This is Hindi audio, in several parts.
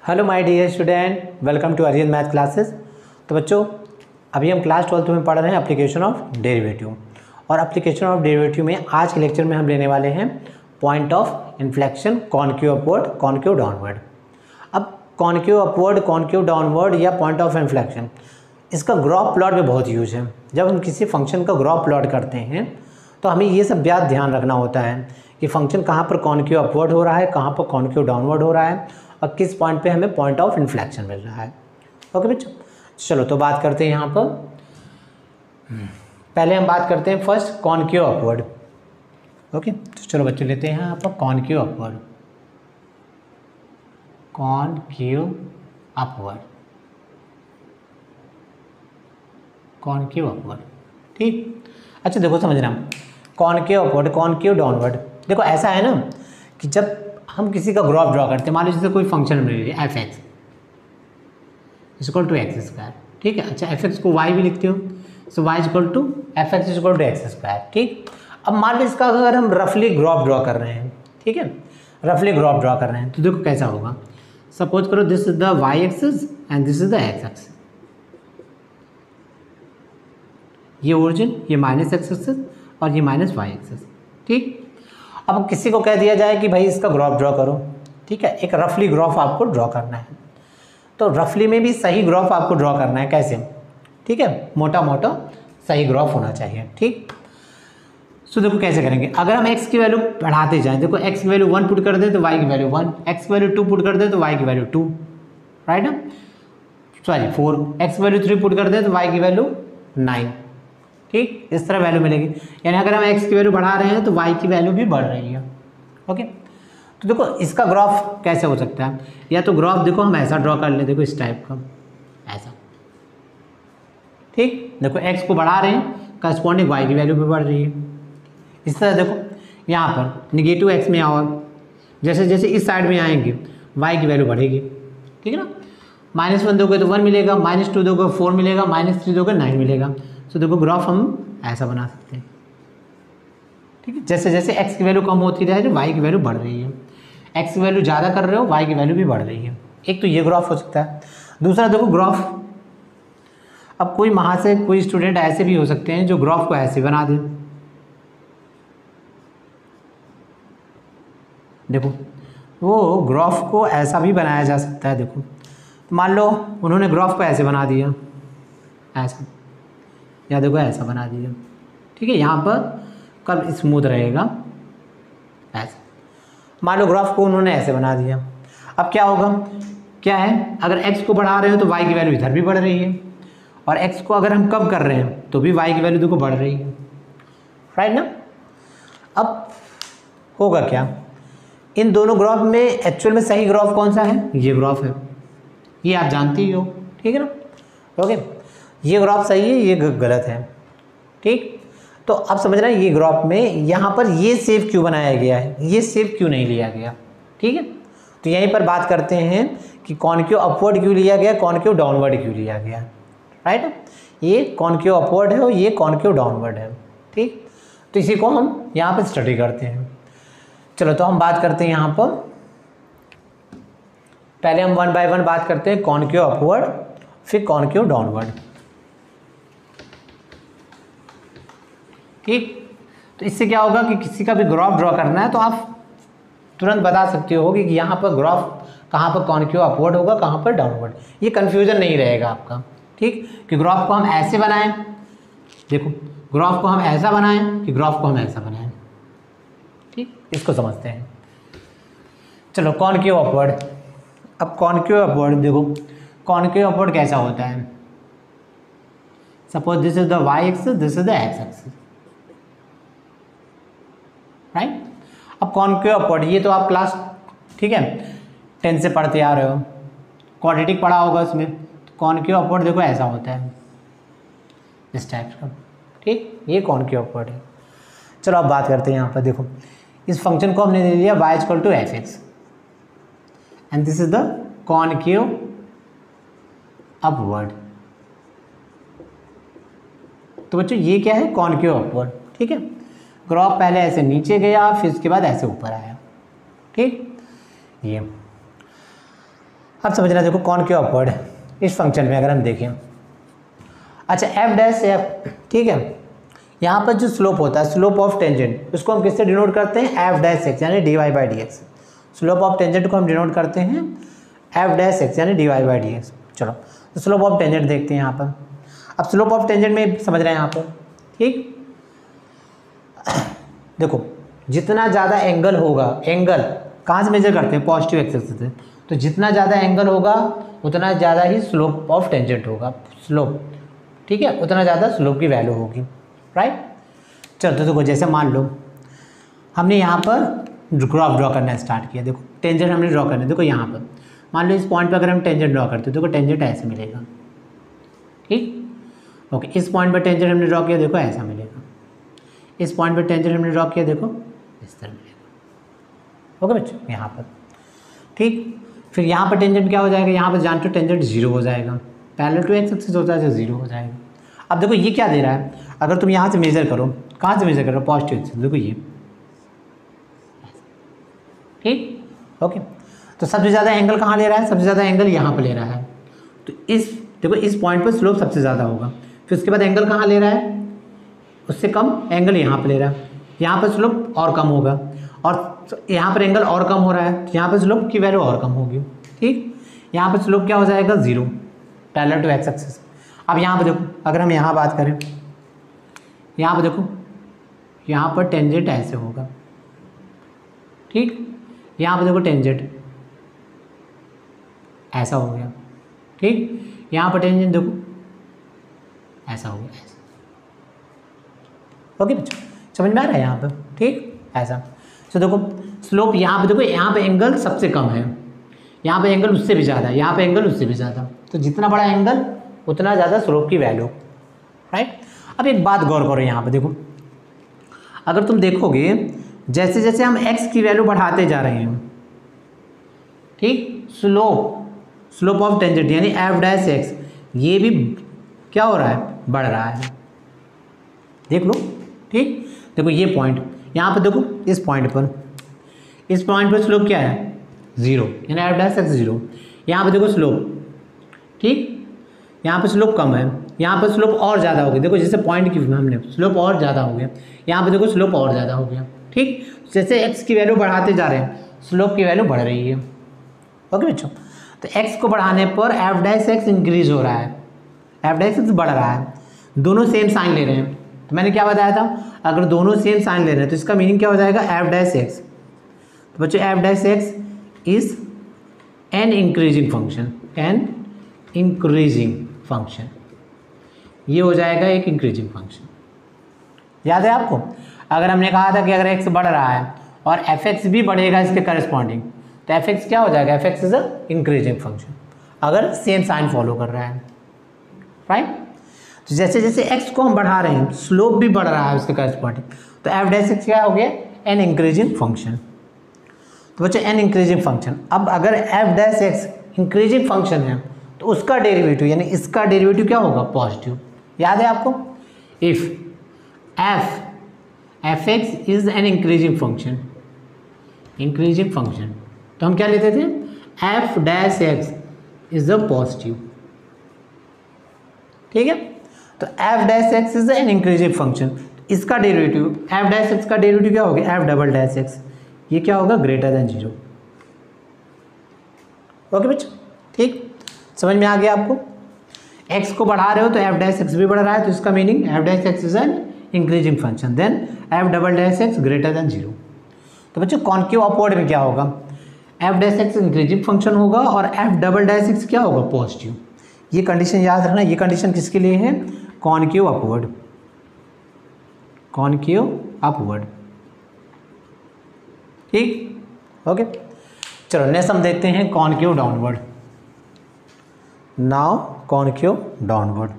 Hello my dear student, welcome to Aryan math classes. तो बच्चों, अभी हम क्लास 12 में पढ़ रहे हैं एप्लीकेशन ऑफ डेरिवेटिव। और एप्लीकेशन ऑफ डेरिवेटिव में आज के लेक्चर में हम लेने वाले हैं point of inflection, concave upward, concave downward. अब कॉनकेव अपवर्ड, कॉनकेव डाउनवर्ड या पॉइंट ऑफ इन्फ्लेक्शन, इसका ग्राफ प्लॉट में बहुत यूज है। जब हम किसी फंक्शन का ग्राफ प्लॉट करते हैं तो हमें ये सब बात ध्यान रखना होता है कि फंक्शन कहाँ पर कॉनकेव अपवर्ड हो रहा है, कहाँ पर कॉनकेव डाउनवर्ड हो रहा है और किस पॉइंट पे हमें पॉइंट ऑफ इन्फ्लेक्शन मिल रहा है। ओके बच्चों, चलो तो बात करते हैं यहाँ पर। पहले हम बात करते हैं फर्स्ट कॉनकेव अपवर्ड। ओके, तो चलो बच्चों लेते हैं यहाँ पर concave upward, concave upward, concave upward. ठीक, अच्छा देखो समझना, कॉनकेव अपवर्ड, कॉनकेव डाउनवर्ड। देखो ऐसा है ना कि जब हम किसी का ग्राफ ड्रॉ करते हैं, मान लीजिए कोई फंक्शन मिल रही है f x equal to x square. ठीक है, अच्छा एफ एक्स को वाई भी लिखते हो, so Y equal to F x equal to x square. ठीक, अब मान लीजिए इसका अगर हम रफली ग्राफ ड्रॉ कर रहे हैं, ठीक है, रफली ग्राफ ड्रॉ कर रहे हैं तो देखो कैसा होगा। सपोज करो this is the y axis and this is the x axis, ये ओरिजिन, ये माइनस एक्स एक्सिस और ये माइनस वाई एक्सिस। ठीक, अब किसी को कह दिया जाए कि भाई इसका ग्राफ ड्रॉ करो। ठीक है, एक रफली ग्राफ आपको ड्रॉ करना है, तो रफली में भी सही ग्राफ आपको ड्रॉ करना है। कैसे? ठीक है, मोटा मोटा सही ग्राफ होना चाहिए। ठीक, सो देखो कैसे करेंगे। अगर हम x की वैल्यू बढ़ाते जाएं, देखो x की वैल्यू 1 पुट कर दें तो y की वैल्यू 1, x की वैल्यू 2 पुट कर दें तो y की वैल्यू 2, राइट ना, सॉरी 4, x की वैल्यू 3 पुट कर दें तो y की वैल्यू 9। ठीक, इस तरह वैल्यू मिलेगी। यानी अगर हम x की वैल्यू बढ़ा रहे हैं तो y की वैल्यू भी बढ़ रही है। ओके, तो देखो इसका ग्राफ कैसे हो सकता है। या तो ग्राफ देखो हम ऐसा ड्रॉ कर ले, देखो इस टाइप का, ऐसा। ठीक, देखो x को बढ़ा रहे हैं, करस्पॉन्डिंग y की वैल्यू भी बढ़ रही है। इस तरह देखो यहाँ पर निगेटिव x में आओ, जैसे जैसे इस साइड में आएंगे y की वैल्यू बढ़ेगी। ठीक है ना, -1 दोगे तो 1 मिलेगा, -2 दोगे 4 मिलेगा, -3 दोगे 9 मिलेगा। तो देखो ग्राफ हम ऐसा बना सकते हैं। ठीक है, जैसे जैसे x की वैल्यू कम होती रहे, y की वैल्यू बढ़ रही है। x की वैल्यू ज़्यादा कर रहे हो, y की वैल्यू भी बढ़ रही है। एक तो ये ग्राफ हो सकता है। दूसरा देखो ग्राफ, अब कोई वहाँ से कोई स्टूडेंट ऐसे भी हो सकते हैं जो ग्राफ को ऐसे बना दे। देखो वो ग्राफ को ऐसा भी बनाया जा सकता है। देखो मान लो उन्होंने ग्राफ को ऐसे बना दिया, ऐसा, या देखो ऐसा बना दिया। ठीक है, यहाँ पर कब स्मूथ रहेगा, ऐसा। मान लो ग्राफ को उन्होंने ऐसे बना दिया। अब क्या होगा, क्या है, अगर x को बढ़ा रहे हो तो y की वैल्यू इधर भी बढ़ रही है, और x को अगर हम कम कर रहे हैं तो भी y की वैल्यू देखो बढ़ रही है, राइट ना। अब होगा क्या, इन दोनों ग्राफ में एक्चुअल में सही ग्राफ कौन सा है, ये ग्राफ है, ये आप जानते ही हो। ठीक है ना, ओके, ये ग्राफ सही है, ये गलत है। ठीक, तो अब समझ रहे हैं ये ग्राफ में यहाँ पर ये शेप क्यों बनाया गया है, ये शेप क्यों नहीं लिया गया। ठीक है, तो यहीं पर बात करते हैं कि कॉनकेव अपवर्ड क्यों लिया गया, कॉनकेव डाउनवर्ड क्यों लिया गया, राइट। ये कॉनकेव अपवर्ड है और ये कॉनकेव डाउनवर्ड है। ठीक, तो इसी को हम यहाँ पर स्टडी करते हैं। चलो तो हम बात करते हैं यहाँ पर, पहले हम 1 बाय 1 बात करते हैं कॉनकेव अपवर्ड, फिर कॉनकेव डाउनवर्ड। ठीक, तो इससे क्या होगा कि किसी का भी ग्राफ ड्रॉ करना है तो आप तुरंत बता सकते हो कि यहाँ पर ग्राफ कहाँ पर कॉनकेव अपवर्ड होगा, कहाँ पर डाउनवर्ड। ये कन्फ्यूजन नहीं रहेगा आपका। ठीक, कि ग्राफ को हम ऐसे बनाएं, देखो ग्राफ को हम ऐसा बनाएं कि ग्राफ को हम ऐसा बनाएं। ठीक, इसको समझते हैं। चलो कॉनकेव अपवर्ड। अब कॉनकेव अपवर्ड देखो, कॉनकेव अपवर्ड कैसा होता है। Suppose this is the y axis, this is the x axis, right. अब कॉनकेव अपवर्ड, ये तो आप क्लास, ठीक है, 10 से पढ़ते आ रहे हो, क्वाड्रेटिक पढ़ा होगा उसमें। तो कॉनकेव अपवर्ड देखो ऐसा होता है, इस टाइप का। ठीक, ये कॉनकेव अपवर्ड है। चलो अब बात करते हैं यहाँ पर। देखो इस फंक्शन को हमने ले लिया y equal to F x and this is the concave upward. तो बच्चों ये क्या है, कॉनकेव अपवर्ड। ठीक है, ग्राफ पहले ऐसे नीचे गया, फिर उसके बाद ऐसे ऊपर आया। ठीक, ये अब समझना, देखो कॉनकेव अपवर्ड इस फंक्शन में अगर हम देखें, अच्छा एफ डैश एफ, ठीक है, यहाँ पर जो स्लोप होता है, स्लोप ऑफ टेंजेंट, उसको हम किससे डिनोट करते हैं, एफ डैश एक्स यानी d y by d x. Slope of tangent को हम डिनोट करते हैं एफ डैश एक्स यानी d y by d x. चलो तो स्लोप ऑफ टेंजेंट देखते हैं यहाँ पर। अब स्लोप ऑफ टेंजेंट में समझ रहे हैं यहाँ पर, ठीक, देखो जितना ज़्यादा एंगल होगा, एंगल कहाँ से मेजर करते हैं, पॉजिटिव एक्सिस से, तो जितना ज़्यादा एंगल होगा उतना ज़्यादा ही स्लोप ऑफ टेंजेंट होगा, स्लोप, ठीक है, उतना ज़्यादा स्लोप की वैल्यू होगी, राइट। चलो तो देखो जैसे मान लो हमने यहाँ पर ग्राफ ड्रॉ करना स्टार्ट किया, देखो टेंजेंट हमने ड्रॉ करना है, देखो यहाँ पर मान लो इस पॉइंट पर अगर हम टेंजेंट ड्रॉ करते हैं, देखो टेंजेंट ऐसे मिलेगा, ठीक, ओके, इस पॉइंट पर टेंजेंट हमने ड्रॉ किया, देखो ऐसा मिलेगा, इस पॉइंट पर टेंजेंट हमने ड्रॉ किया, देखो इस तरह मिलेगा, ओके बच्चों, यहाँ पर, ठीक। फिर यहाँ पर टेंजेंट क्या हो जाएगा, यहाँ पर जानते हो टेंजेंट जीरो हो जाएगा, पैरेलल टू एक्स एक्सिस होता है तो जीरो हो जाएगा। अब देखो ये क्या दे रहा है, अगर तुम यहाँ से मेजर करो, कहाँ से मेजर करो, पॉजिटिव एक्सिस, देखो ये, ठीक, ओके, तो सबसे ज़्यादा एंगल कहाँ ले रहा है, सबसे ज़्यादा एंगल यहाँ पर ले रहा है, तो इस देखो इस पॉइंट पर स्लोप सबसे ज़्यादा होगा, फिर उसके बाद एंगल कहाँ ले रहा है, उससे कम एंगल यहाँ पर ले रहा है, यहाँ पर स्लोप और कम होगा, और यहाँ पर एंगल और कम हो रहा है, तो यहाँ पर स्लोप की वैल्यू और कम होगी, ठीक, यहाँ पर स्लोप क्या हो जाएगा, zero, parallel to x axis. अब यहाँ पर देखो अगर हम यहाँ बात करें, यहाँ पर देखो यहाँ पर टेंजेंट ऐसे होगा, ठीक, यहाँ पर देखो टेंजेंट ऐसा हो गया, ठीक, यहाँ पर टेंजेंट देखो ऐसा हो गया, ऐसा, ओके बच्चों, समझ में आ रहा है यहाँ पर, ठीक, ऐसा। तो देखो स्लोप यहाँ पे देखो, यहाँ पे एंगल सबसे कम है, यहाँ पे एंगल उससे भी ज़्यादा है, यहाँ पे एंगल उससे भी ज़्यादा, तो जितना बड़ा एंगल उतना ज़्यादा स्लोप की वैल्यू, राइट। अब एक बात गौर करो यहाँ पे, देखो अगर तुम देखोगे जैसे जैसे हम x की वैल्यू बढ़ाते जा रहे हैं, ठीक, स्लोप ऑफ टेंजेंट यानी एफ डैश एक्स ये भी क्या हो रहा है, बढ़ रहा है, देख लो, ठीक, देखो ये पॉइंट यहाँ पर देखो, इस पॉइंट पर स्लोप क्या है, जीरो, यानी एफ डैश एक्स जीरो। यहाँ पर देखो स्लोप, ठीक, यहाँ पर स्लोप कम है, यहाँ पर स्लोप और ज़्यादा हो गया, देखो जैसे पॉइंट की हमने स्लोप और ज़्यादा हो गया, यहाँ पर देखो स्लोप और ज़्यादा हो गया, ठीक, जैसे एक्स की वैल्यू बढ़ाते जा रहे हैं स्लोप की वैल्यू बढ़ रही है, ओके बच्चों। तो एक्स को बढ़ाने पर एफ डैश एक्स इंक्रीज हो रहा है, एफ डैश एक्स बढ़ रहा है, दोनों सेम साइन ले रहे हैं, तो मैंने क्या बताया था, अगर दोनों सेम साइन ले रहे हैं तो इसका मीनिंग क्या हो जाएगा, एफ डैश एक्स, तो बच्चों F dash x is an increasing function, N increasing function, ये हो जाएगा एक इंक्रीजिंग फंक्शन। याद है आपको, अगर हमने कहा था कि अगर एक्स बढ़ रहा है और एफ एक्स भी बढ़ेगा इसके करस्पॉन्डिंग, तो एफ एक्स क्या हो जाएगा, F X is a increasing function, अगर सेम साइन फॉलो कर रहा है, राइट। तो जैसे जैसे एक्स को हम बढ़ा रहे हैं स्लोप भी बढ़ रहा है उसके करस्पॉन्डिंग, तो एफ डैश एक्स क्या हो गया, एन इंक्रीजिंग फंक्शन। तो बच्चे एन इंक्रीजिंग फंक्शन, अब अगर F dash x increasing function है तो उसका डेरिवेटिव यानी इसका डेरिवेटिव क्या होगा, पॉजिटिव। याद है आपको, if F X is an increasing function, increasing function, तो हम क्या लेते थे, F dash x is a positive, ठीक है। तो F dash x is an increasing function, इसका डेरिवेटिव एफ डैश एक्स का डेरिवेटिव क्या होगा, एफ डबल डैश एक्स, ये क्या होगा, ग्रेटर देन जीरो, ओके बच्चों, ठीक, समझ में आ गया आपको। एक्स को बढ़ा रहे हो तो एफ डैश एक्स भी बढ़ रहा है, तो इसका meaning f dash x is an increasing function, then f double dash x greater than zero. तो बच्चों कॉनकेव अपवर्ड में क्या होगा, f dash x increasing function होगा और एफ डबल डैश एक्स क्या होगा, पॉजिटिव। ये कंडीशन याद रखना, ये कंडीशन किसके लिए है, कॉनकेव अपवर्ड, कॉनकेव अपवर्ड, ठीक, ओके। चलो नेक्स्ट हम देखते हैं concave downward. Now concave downward,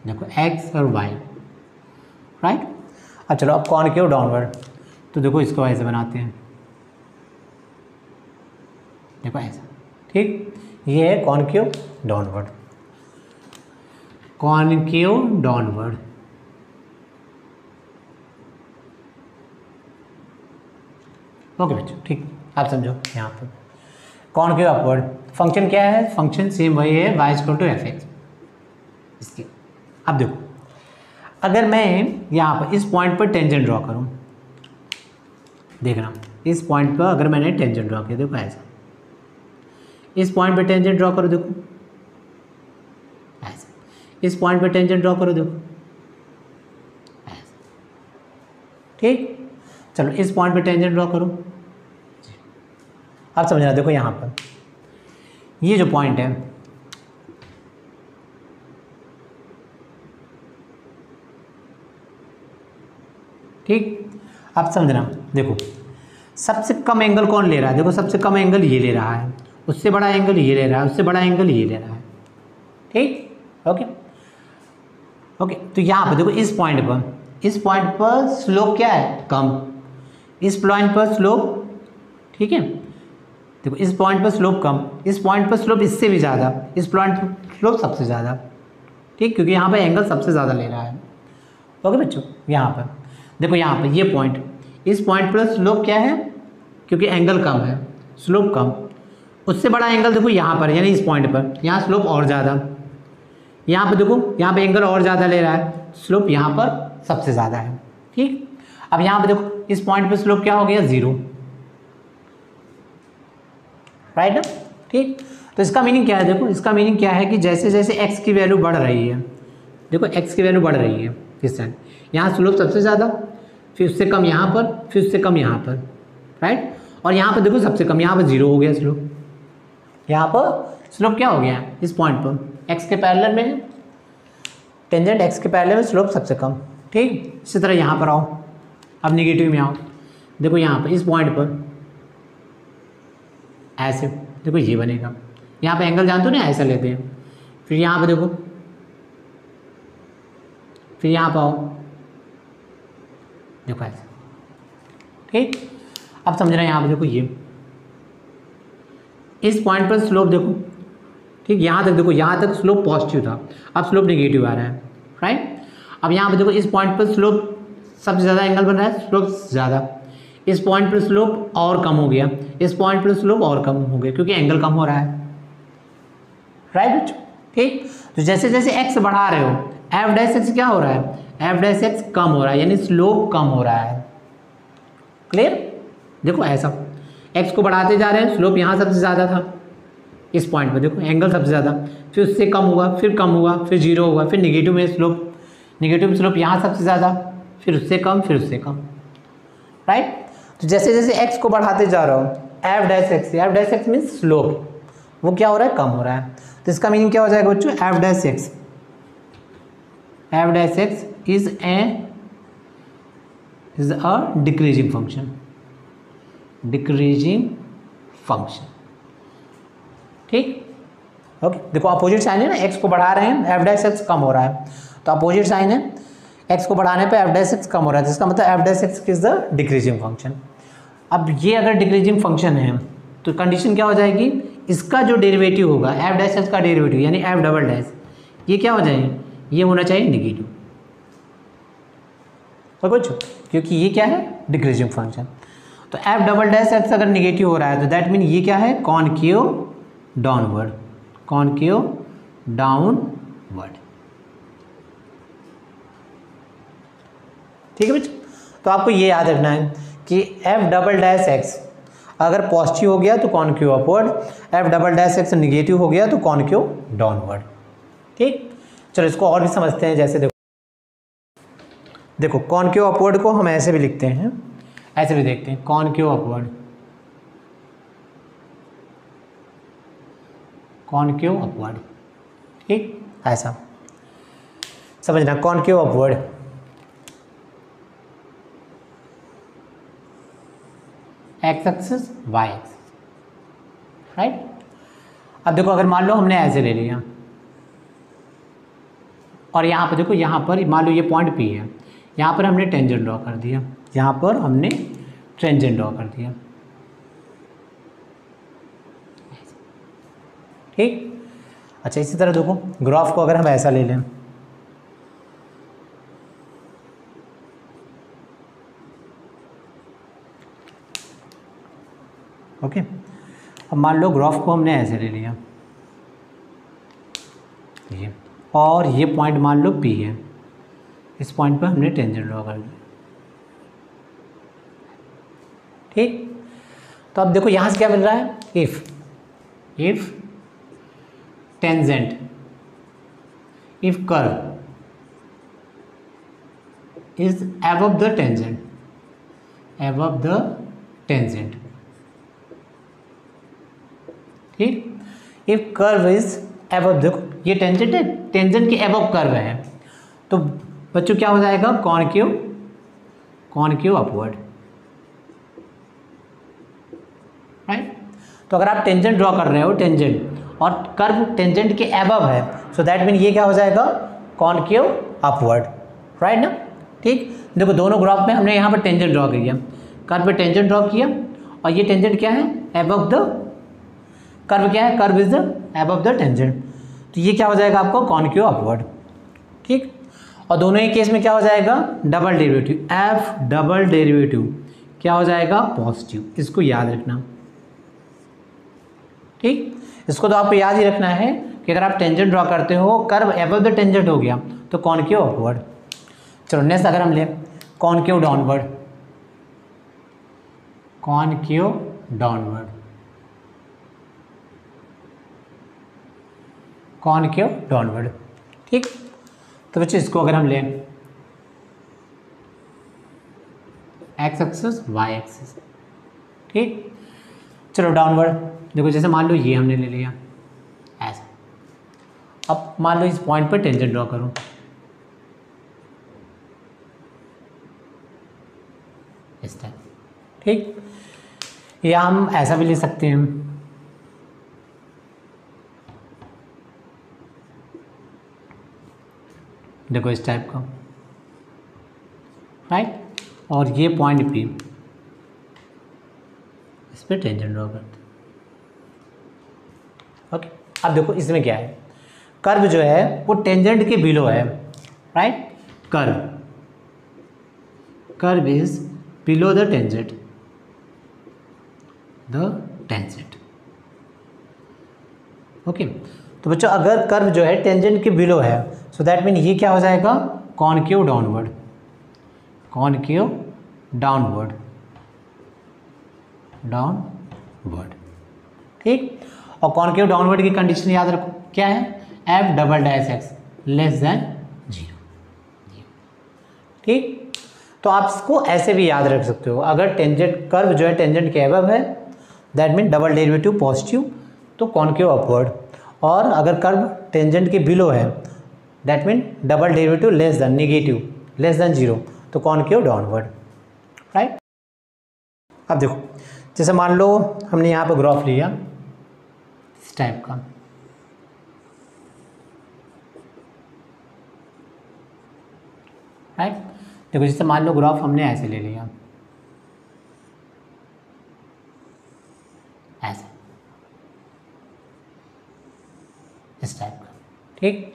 देखो एक्स और वाई, राइट। अब चलो अब कॉनकेव डाउनवर्ड, तो देखो इसको ऐसे बनाते हैं, देखो ऐसा, ठीक, ये है concave downward, concave downward, okay बच्चों, ठीक, आप समझो यहाँ पर कॉनकेव अपवर्ड फंक्शन क्या है, फंक्शन सेम वही है y equal to F x इसकी। अब देखो अगर मैं यहाँ पर इस पॉइंट पर टेंजेंट ड्रॉ करूँ, देखना इस पॉइंट पर अगर मैंने टेंजेंट ड्रॉ किया, देखो ऐसा, इस पॉइंट पर टेंजेंट ड्रॉ करो, देखो ऐसा, इस पॉइंट पर टेंजेंट ड्रॉ करो, देखो ऐसा, ठीक। चलो इस पॉइंट पर टेंजेंट ड्रॉ करो, आप समझना, देखो यहाँ पर ये जो पॉइंट है, ठीक, आप समझना, देखो सबसे कम एंगल कौन ले रहा है, देखो सबसे कम एंगल ये ले रहा है, उससे बड़ा एंगल ये ले रहा है, उससे बड़ा एंगल ये ले रहा है, ठीक, ओके ओके। तो यहाँ पर देखो इस पॉइंट पर स्लोप क्या है, कम, इस पॉइंट पर स्लोप, ठीक है, देखो इस पॉइंट पर स्लोप कम, इस पॉइंट पर स्लोप इससे भी ज़्यादा, इस पॉइंट पर स्लोप सबसे ज़्यादा, ठीक, क्योंकि यहाँ पर एंगल सबसे ज़्यादा ले रहा है। ओके बच्चों, यहाँ पर देखो, यहाँ पर ये पॉइंट, इस पॉइंट पर स्लोप क्या है, क्योंकि एंगल कम है, स्लोप कम, उससे बड़ा एंगल देखो यहाँ पर, यानी इस पॉइंट पर, यहाँ स्लोप और ज़्यादा, यहाँ पर देखो, यहाँ पर एंगल और ज़्यादा ले रहा है, स्लोप यहाँ पर सबसे ज़्यादा है, ठीक। अब यहाँ पर देखो इस पॉइंट पर स्लोप क्या हो गया, 0, राइट ना, ठीक। तो इसका मीनिंग क्या है, देखो इसका मीनिंग क्या है कि जैसे जैसे x की वैल्यू बढ़ रही है, देखो x की वैल्यू बढ़ रही है इस साइड, यहाँ स्लोप सबसे ज़्यादा, फिर उससे कम यहाँ पर, फिर उससे कम यहाँ पर, राइट, और यहाँ पर देखो सबसे कम, यहाँ पर 0 हो गया स्लोप, यहाँ पर स्लोप क्या हो गया इस पॉइंट पर, x के पैरेलल में, टेंजेंट x के पैरेलल में स्लोप सबसे कम, ठीक। इसी तरह यहाँ पर आओ, अब निगेटिव में आओ, देखो यहाँ पर इस पॉइंट पर ऐसे, देखो ये बनेगा, यहाँ पे एंगल जानते हो ना, ऐसा लेते हैं, फिर यहाँ पे देखो, फिर यहाँ पे आओ, देखो ऐसे, ठीक। अब समझ रहे हैं, यहाँ पे देखो ये इस पॉइंट पर स्लोप देखो, ठीक, यहाँ तक देखो, यहाँ तक स्लोप पॉजिटिव था, अब स्लोप नेगेटिव आ रहा है, राइट। अब यहाँ पे देखो इस पॉइंट पर स्लोप सबसे ज़्यादा एंगल बन रहा है, स्लोप ज़्यादा, इस पॉइंट पर स्लोप और कम हो गया, इस पॉइंट पर स्लोप और कम हो गया, क्योंकि एंगल कम हो रहा है, राइट, ठीक। तो जैसे जैसे x बढ़ा रहे हो, एफ डैश एक्स क्या हो रहा है, एफ डैश एक्स कम हो रहा है, यानी स्लोप कम हो रहा है, क्लियर। देखो ऐसा x को बढ़ाते जा रहे हैं, स्लोप यहाँ सबसे ज़्यादा था, इस पॉइंट पर देखो एंगल सबसे ज़्यादा, फिर उससे कम हुआ, फिर कम हुआ, फिर 0 हुआ, फिर नेगेटिव में स्लोप, नेगेटिव स्लोप यहाँ सबसे ज़्यादा, फिर उससे कम, फिर उससे कम, राइट। तो जैसे जैसे x को बढ़ाते जा रहा हूँ, F dash x means slope, वो क्या हो रहा है, कम हो रहा है। तो इसका मीनिंग क्या हो जाएगा बच्चों, F dash x is a decreasing function, ठीक, ओके। देखो अपोजिट साइन है ना, x को बढ़ा रहे हैं, एफ डैश एक्स कम हो रहा है, तो अपोजिट साइन है, x को बढ़ाने पे एफ डैश एक्स कम हो रहा है, जिसका मतलब F dash x is the decreasing function. अब ये अगर डिक्रीजिंग फंक्शन है तो कंडीशन क्या हो जाएगी, इसका जो डेरिवेटिव होगा, एफ डैश एक्स का डेरिवेटिव यानी एफ डबल डैश, ये क्या हो जाएगा, ये होना चाहिए नेगेटिव, और कुछ, क्योंकि ये क्या है, डिक्रीजिंग फंक्शन। तो एफ डबल डैश एक्स अगर नेगेटिव हो रहा है तो दैट मीन ये क्या है, कॉनकेव डाउनवर्ड, ठीक है बच्चों। तो आपको ये याद रखना है कि एफ डबल डैश एक्स अगर पॉजिटिव हो गया तो concave upward, f double dash x negative हो गया तो कॉनकेव डाउनवर्ड, ठीक। चलो इसको और भी समझते हैं, जैसे देखो कॉनकेव अपवर्ड को हम ऐसे भी लिखते हैं, ऐसे भी देखते हैं, कॉनकेव अपवर्ड, ठीक, ऐसा समझना, concave upward, x axis y axis, right. अब देखो अगर मान लो हमने ऐसे ले लिया, और यहाँ पर देखो, यहाँ पर मान लो ये पॉइंट P है, यहाँ पर हमने टेंजेंट ड्रॉ कर दिया, यहाँ पर हमने टेंजेंट ड्रॉ कर दिया, ठीक। अच्छा इसी तरह देखो ग्राफ को अगर हम ऐसा ले लें, ओके, अब मान लो ग्राफ को हमने ऐसे ले लिया ये, और ये पॉइंट मान लो P है, इस पॉइंट पर हमने टेंजेंट ड्रॉ कर लिया। ठीक, तो अब देखो यहाँ से क्या मिल रहा है, if tangent, if curve is above the tangent, ठीक, इफ कर्व इज above, देखो ये टेंजेंट है, टेंजेंट के above कर्व है, तो बच्चों क्या हो जाएगा, कॉनकेव अपवर्ड, राइट। तो अगर आप टेंजेंट ड्रॉ कर रहे हो, टेंजेंट और कर्व टेंजेंट के above है, सो दैट मीन ये क्या हो जाएगा, कॉनकेव अपवर्ड, राइट ना। ठीक, देखो दोनों ग्राफ में हमने यहाँ पर टेंजेंट ड्रॉ किया, कर्व पे टेंजेंट ड्रॉ किया, और ये टेंजेंट क्या है, above द कर्व, क्या है, curve is the above the tangent, तो ये क्या हो जाएगा आपको, कॉनकेव अपवर्ड। ठीक, और दोनों ही केस में क्या हो जाएगा, double derivative, F double derivative क्या हो जाएगा, पॉजिटिव, इसको याद रखना। ठीक, इसको तो आपको याद ही रखना है कि अगर आप टेंजेंट ड्रॉ करते हो, कर्व above द टेंजेंट हो गया तो कॉनकेव अपवर्ड। चलो नेक्स्ट अगर हम ले concave downward, concave downward, concave downward. ठीक, तो बच्चों इसको अगर हम लें एक्स एक्सिस वाई एक्सिस, ठीक, चलो डाउनवर्ड, देखो जैसे मान लो ये हमने ले लिया ऐसा, अब मान लो इस पॉइंट पर टेंजेंट ड्रॉ करो, इस टाइप, ठीक, या हम ऐसा भी ले सकते हैं, देखो इस टाइप का, राइट, और ये पॉइंट P, इस पर टेंजेंट ड्रॉ करते हैं। ओके, अब देखो इसमें क्या है, कर्व जो है वो टेंजेंट के बिलो है, right, curve is below the tangent, okay. तो बच्चों अगर कर्व जो है टेंजेंट के बिलो है, सो दैट मीन ये क्या हो जाएगा, concave downward, concave downward, downward, ठीक। और कॉनकेव डाउनवर्ड की कंडीशन याद रखो, क्या है, F double dash x less than 0, ठीक। तो आप इसको ऐसे भी याद रख सकते हो, अगर टेंजेंट कर्व जो है टेंजेंट के एबव है, that mean double derivative positive, तो कॉनकेव अपवर्ड, और अगर कर्व टेंजेंट के बिलो है, that mean double derivative less than negative, less than 0, तो कॉनकेव डाउनवर्ड, राइट। अब देखो जैसे मान लो हमने यहाँ पर ग्राफ लिया इस टाइप का, राइट, देखो जैसे मान लो ग्राफ हमने ऐसे ले लिया, ऐसे इस टाइप का, ठीक,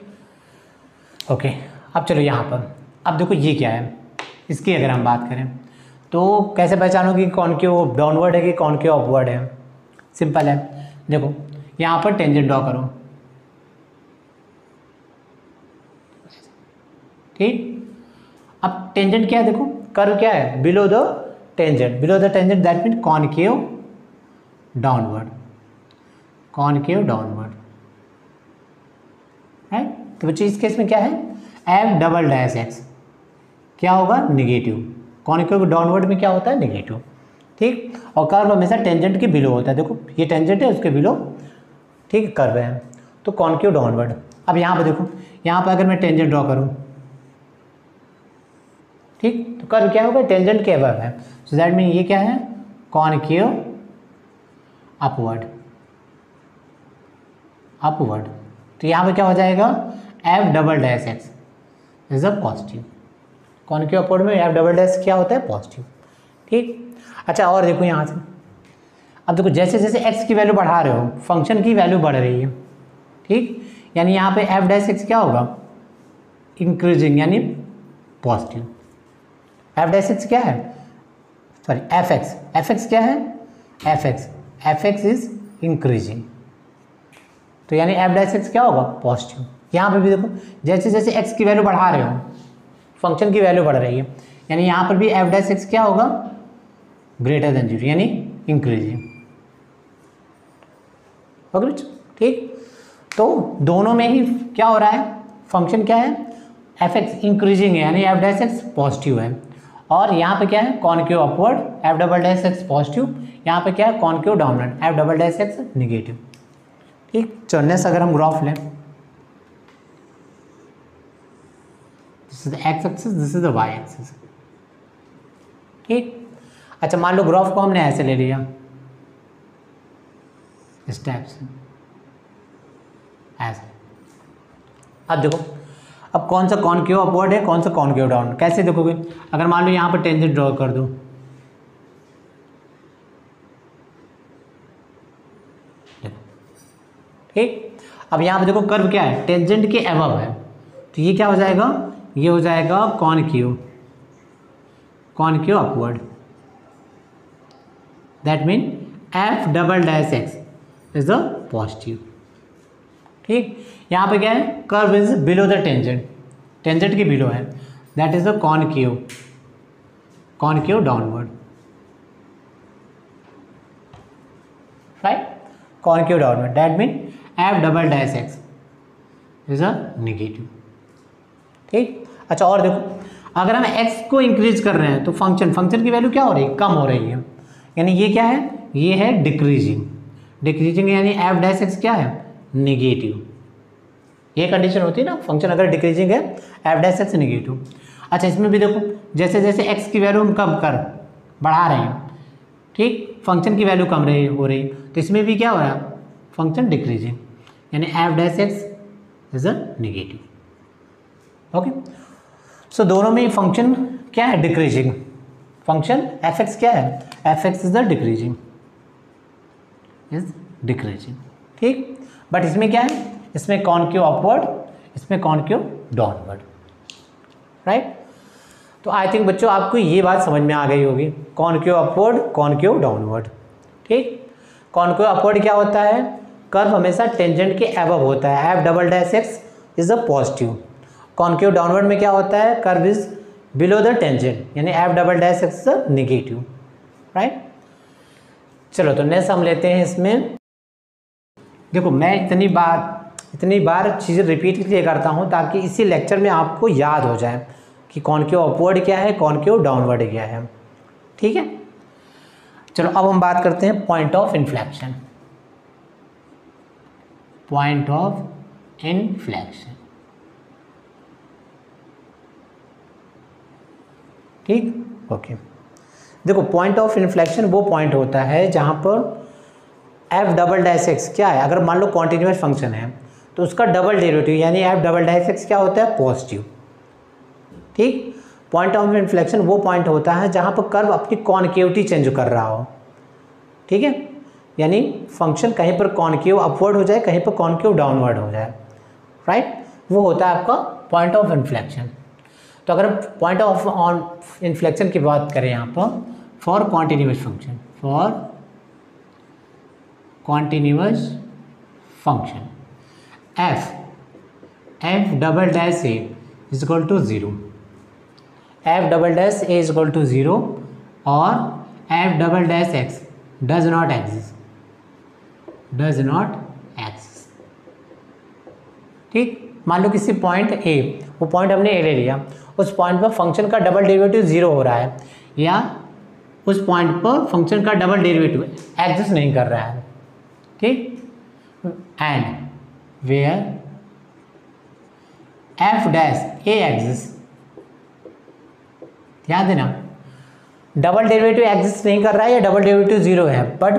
ओके। अब चलो यहाँ पर, अब देखो ये क्या है, इसकी अगर हम बात करें तो कैसे पहचानोगे कि कॉनकेव डाउनवर्ड है कि कॉनकेव अपवर्ड है, सिंपल है, देखो यहाँ पर टेंजेंट ड्रॉ करो, ठीक। अब टेंजेंट क्या है, देखो कर्व क्या है, below the tangent, below the tangent, that mean concave downward, concave downward, right. तो बच्चों इस केस में क्या है, एफ डबल डैश एक्स क्या होगा, निगेटिव, कॉनकेव डाउनवर्ड में क्या होता है, निगेटिव, ठीक। और कर्व हमेशा टेंजेंट के बिलो होता है, देखो ये टेंजेंट है उसके बिलो, ठीक, कर्व है, तो कॉनकेव डाउनवर्ड। अब यहाँ पर देखो, यहाँ पर अगर मैं टेंजेंट ड्रॉ करूँ, ठीक, तो कर्व क्या होगा, टेंजेंट के अबव है, सो दैट मीन ये क्या है, कॉनकेव अपवर्ड, अपवर्ड, तो यहाँ पे क्या हो जाएगा, F double dash x is a positive, concave upward में एफ डबल डैश क्या होता है, पॉजिटिव, ठीक। अच्छा और देखो यहाँ से, अब देखो जैसे जैसे एक्स की वैल्यू बढ़ा रहे हो, फंक्शन की वैल्यू बढ़ रही है, ठीक, यानी यहाँ पे एफ डैश एक्स क्या होगा, इंक्रीजिंग यानी पॉजिटिव, एफ डैश एक्स क्या है, सॉरी एफ एक्स क्या है, f x F X is increasing, तो यानी एफ डैश एक्स क्या होगा, पॉजिटिव। यहाँ पे भी देखो जैसे जैसे एक्स की वैल्यू बढ़ा रहे हो, फंक्शन की वैल्यू बढ़ रही है, यानी यहाँ पर भी एफ डैश एक्स क्या होगा, ग्रेटर देन 0, यानी इंक्रीजिंग। ओके, ठीक। तो दोनों में ही क्या हो रहा है, फंक्शन क्या है, एफ एक्स इंक्रीजिंग है, यानी एफ डैश एक्स पॉजिटिव है, और यहाँ पे क्या है, concave upward, f double dash x positive, यहाँ पे क्या है, concave downward, f double dash x negative. ठीक, चलो नेक्स्ट अगर हम ग्राफ लें, this is the x axis, this is the y axis. ठीक, अच्छा मान लो ग्राफ को हमने ऐसे ले लिया, इस टाइप से ऐसे। अब देखो, अब कौन सा कॉनकेव अपवर्ड है, कौन सा कॉनकेव डाउन, कैसे देखोगे, अगर मान लो यहाँ पर टेंजेंट ड्रॉ कर दो, ठीक। अब यहाँ पे देखो कर्व क्या है, टेंजेंट के अबव है, तो ये क्या हो जाएगा, ये हो जाएगा concave, concave upward, that mean F double dash x is the positive. ठीक, यहाँ पे क्या है, curve is below the tangent, tangent के बिलो है, that is the concave, concave downward, right, concave downward, that mean F double dash x is a negative. ठीक, अच्छा और देखो, अगर हम x को इंक्रीज कर रहे हैं तो फंक्शन की वैल्यू क्या हो रही है, कम हो रही है, यानी ये क्या है, ये है डिक्रीजिंग, डिक्रीजिंग यानी एफ डैश एक्स क्या है, निगेटिव। ये कंडीशन होती है ना, फंक्शन अगर डिक्रीजिंग है, एफ डैश एक्स निगेटिव। अच्छा इसमें भी देखो, जैसे जैसे x की वैल्यू हम कम बढ़ा रहे हैं, ठीक, फंक्शन की वैल्यू कम हो रही है, तो इसमें भी क्या हो रहा है, फंक्शन डिक्रीजिंग, यानी F dash x is a negative. Okay, so दोनों में फंक्शन क्या है, डिक्रीजिंग, फंक्शन एफ एक्स क्या है, f X is the decreasing, is decreasing. ठीक, बट इसमें क्या है, इसमें कॉनकेव अपवर्ड, इसमें कॉनकेव डाउनवर्ड, राइट। तो आई थिंक बच्चों आपको ये बात समझ में आ गई होगी, कॉनकेव अपवर्ड, कॉनकेव डाउनवर्ड। ठीक, कॉनकेव अपवर्ड क्या होता है, कर्व हमेशा टेंजेंट के अबव होता है, F double dash x is the positive. Concave downward में क्या होता है, curve is below the tangent, यानी F double dash x is negative, right. चलो तो नेक्स्ट हम लेते हैं इसमें, देखो मैं इतनी बार चीज़ें रिपीट इसलिए करता हूँ ताकि इसी लेक्चर में आपको याद हो जाए कि कॉनकेव अपवर्ड क्या है, कॉनकेव डाउनवर्ड क्या है। ठीक है, चलो अब हम बात करते हैं point of inflection, point of inflection. ठीक, ओके, देखो पॉइंट ऑफ इन्फ्लेक्शन वो पॉइंट होता है जहाँ पर एफ डबल डैश एक्स क्या है, अगर मान लो कॉन्टिन्यूअस फंक्शन है तो उसका डबल डेरिवेटिव यानी एफ डबल डैश एक्स क्या होता है, पॉजिटिव। ठीक, पॉइंट ऑफ इन्फ्लेक्शन वो पॉइंट होता है जहाँ पर कर्व अपनी कॉनकेविटी चेंज कर रहा हो। ठीक है, यानी फंक्शन कहीं पर कॉनकेव अपवर्ड हो जाए, कहीं पर कॉनकेव डाउनवर्ड हो जाए, राइट, वो होता है आपका पॉइंट ऑफ इन्फ्लेक्शन। तो अगर पॉइंट ऑफ इन्फ्लेक्शन की बात करें यहाँ पर for continuous function, for continuous function f double dash a is equal to 0, f double dash a is equal to 0 और f double dash x does not exist, does not exist. ठीक, मान लो किसी पॉइंट ए, वो पॉइंट हमने ए ले लिया, उस पॉइंट पर फंक्शन का डबल डेरिवेटिव 0 हो रहा है, या उस पॉइंट पर फंक्शन का डबल डेरिवेटिव एग्जिस्ट नहीं कर रहा है। ठीक, and where f dash a exist, ध्यान देना डबल डेरिवेटिव एग्जिस्ट नहीं कर रहा है या डबल डेरिवेटिव 0 है, बट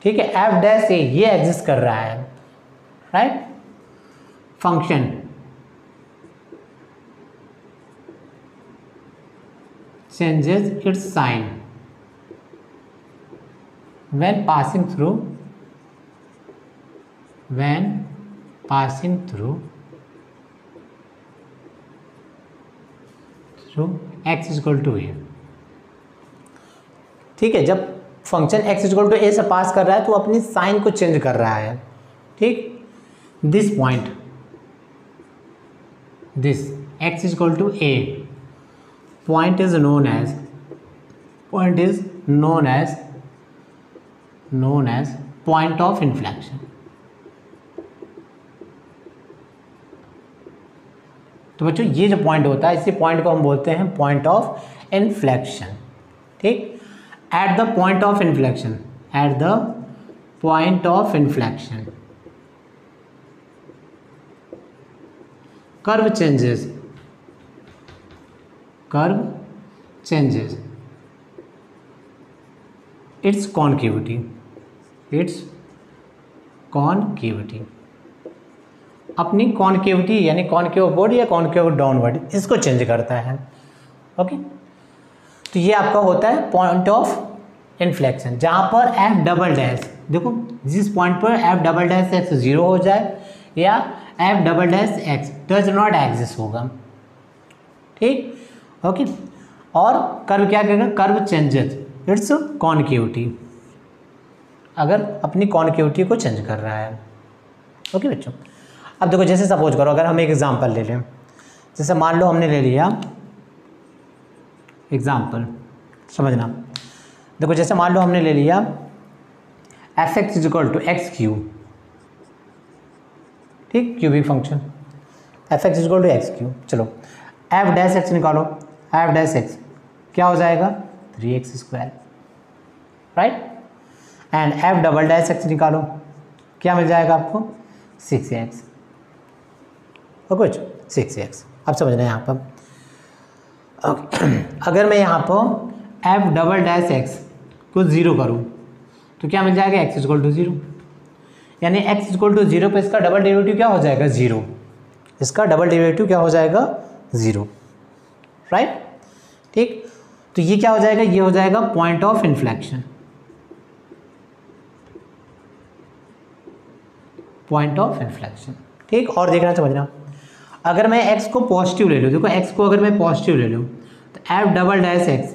ठीक है एफ डैश ए ये एग्जिस्ट कर रहा है, right, function changes its sign when passing through x is equal to a। ठीक है, जब फंक्शन x इक्वल टू ए से पास कर रहा है तो अपनी साइन को चेंज कर रहा है, ठीक। This point, this x equal to a point is known as point of inflection। तो बच्चों ये जो पॉइंट होता है, इसी पॉइंट को हम बोलते हैं पॉइंट ऑफ इन्फ्लेक्शन, ठीक। At the point of inflection, at the point of inflection curve changes its concavity, अपनी कॉन्केविटी यानी कॉन्केव अपवर्ड या कॉन्केव डाउनवर्ड, इसको चेंज करता है, ओके। तो ये आपका होता है पॉइंट ऑफ इन्फ्लेक्शन, जहाँ पर एफ डबल डैश, देखो जिस पॉइंट पर एफ डबल डैश एक्स 0 हो जाए या F double dash x does not exist होगा, ठीक, ओके। और कर्व क्या करेगा, कर्व चेंजेस इट्स कॉन्केविटी, अगर अपनी कॉन्केविटी को चेंज कर रहा है, ओके बच्चों। अब देखो जैसे सपोज करो, अगर हम एक एग्जांपल ले लें, जैसे मान लो हमने ले लिया एग्जांपल, समझना, देखो जैसे मान लो हमने ले लिया F X is equal to X cube, ठीक, cubic function F X is equal to X cube. चलो एफ डैश एक्स निकालो, एफ डैश एक्स क्या हो जाएगा 3x², right. And F double dash X निकालो, क्या मिल जाएगा आपको 6x, ओके 6x। अब समझना है यहाँ पर, अगर मैं यहाँ पर एफ डबल डैश एक्स को 0 करूँ तो क्या मिल जाएगा x इक्वल टू 0, यानी x इक्वल टू 0 पर इसका डबल डेरिवेटिव क्या हो जाएगा 0, इसका डबल डेरिवेटिव क्या हो जाएगा 0, राइट, ठीक। तो ये क्या हो जाएगा, ये हो जाएगा point of inflection, point of inflection, ठीक। और देखना समझना, अगर मैं x को पॉजिटिव ले लूँ, देखो x को अगर मैं पॉजिटिव ले लूँ तो एफ डबल डैश एक्स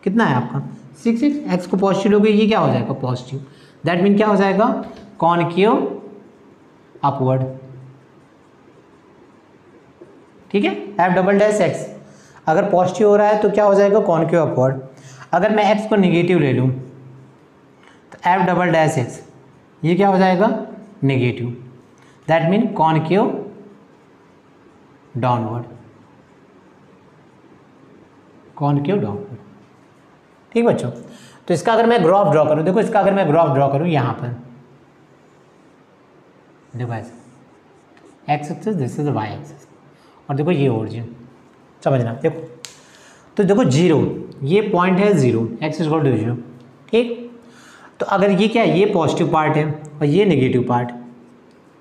कितना है आपका 6x, x को पॉजिटिव लोगे ये क्या हो जाएगा पॉजिटिव, दैट मीन क्या हो जाएगा कॉन्केव अपवर्ड, ठीक है। एफ डबल डैश एक्स अगर पॉजिटिव हो रहा है तो क्या हो जाएगा कॉन्केव अपवर्ड। अगर मैं x को नेगेटिव ले लूँ तो एफ डबल डैश एक्स ये क्या हो जाएगा negative, that mean concave downward, concave downward, ठीक बच्चों। तो इसका अगर मैं ग्राफ ड्रॉ करूँ, देखो इसका अगर मैं ग्राफ ड्रॉ करूँ यहाँ पर, देखो ऐसे x axis, this is y axis, और देखो ये ओरिजिन, समझना, देखो तो देखो 0 ये पॉइंट है 0, एक्स इक्वल टू 0, ठीक। तो अगर ये क्या है, ये पॉजिटिव पार्ट है और ये नेगेटिव पार्ट,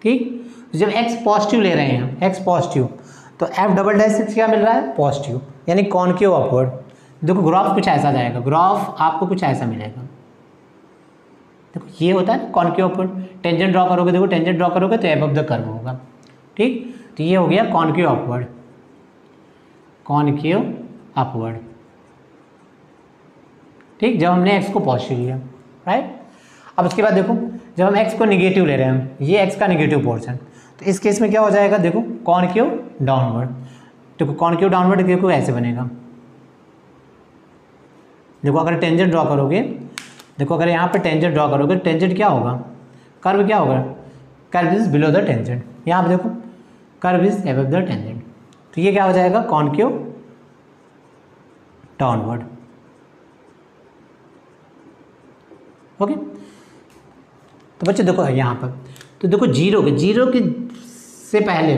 ठीक। तो जब x पॉजिटिव ले रहे हैं, x पॉजिटिव, तो एफ डबल डैश एक्स क्या मिल रहा है पॉजिटिव, यानी कॉन्केव अपवर्ड। देखो ग्राफ कुछ ऐसा जाएगा, ग्राफ आपको कुछ ऐसा मिलेगा, देखो ये होता है कॉन्केव अपवर्ड। टेंजेंट ड्रॉ करोगे, देखो टेंजेंट ड्रॉ करोगे तो एबव द कर्व होगा, ठीक। तो ये हो गया कॉन्केव अपवर्ड, कॉन्केव अपवर्ड, ठीक, जब हमने x को पॉजिटिव लिया, राइट। अब उसके बाद देखो जब हम x को नेगेटिव ले रहे हैं, ये x का नेगेटिव पोर्शन, तो इस केस में क्या हो जाएगा, देखो कॉन्केव डाउनवर्ड, देखो कॉन्केव डाउनवर्ड देखो ऐसे बनेगा, देखो अगर टेंजेंट ड्रॉ करोगे, देखो अगर यहाँ पे टेंजेंट ड्रॉ करोगे, टेंजेंट क्या होगा, कर्व क्या होगा, curve is below the tangent, यहाँ पे देखो curve is above the tangent, तो ये क्या हो जाएगा कॉन्केव डाउनवर्ड, ओके। तो बच्चे देखो यहाँ पर, तो देखो जीरो के से पहले,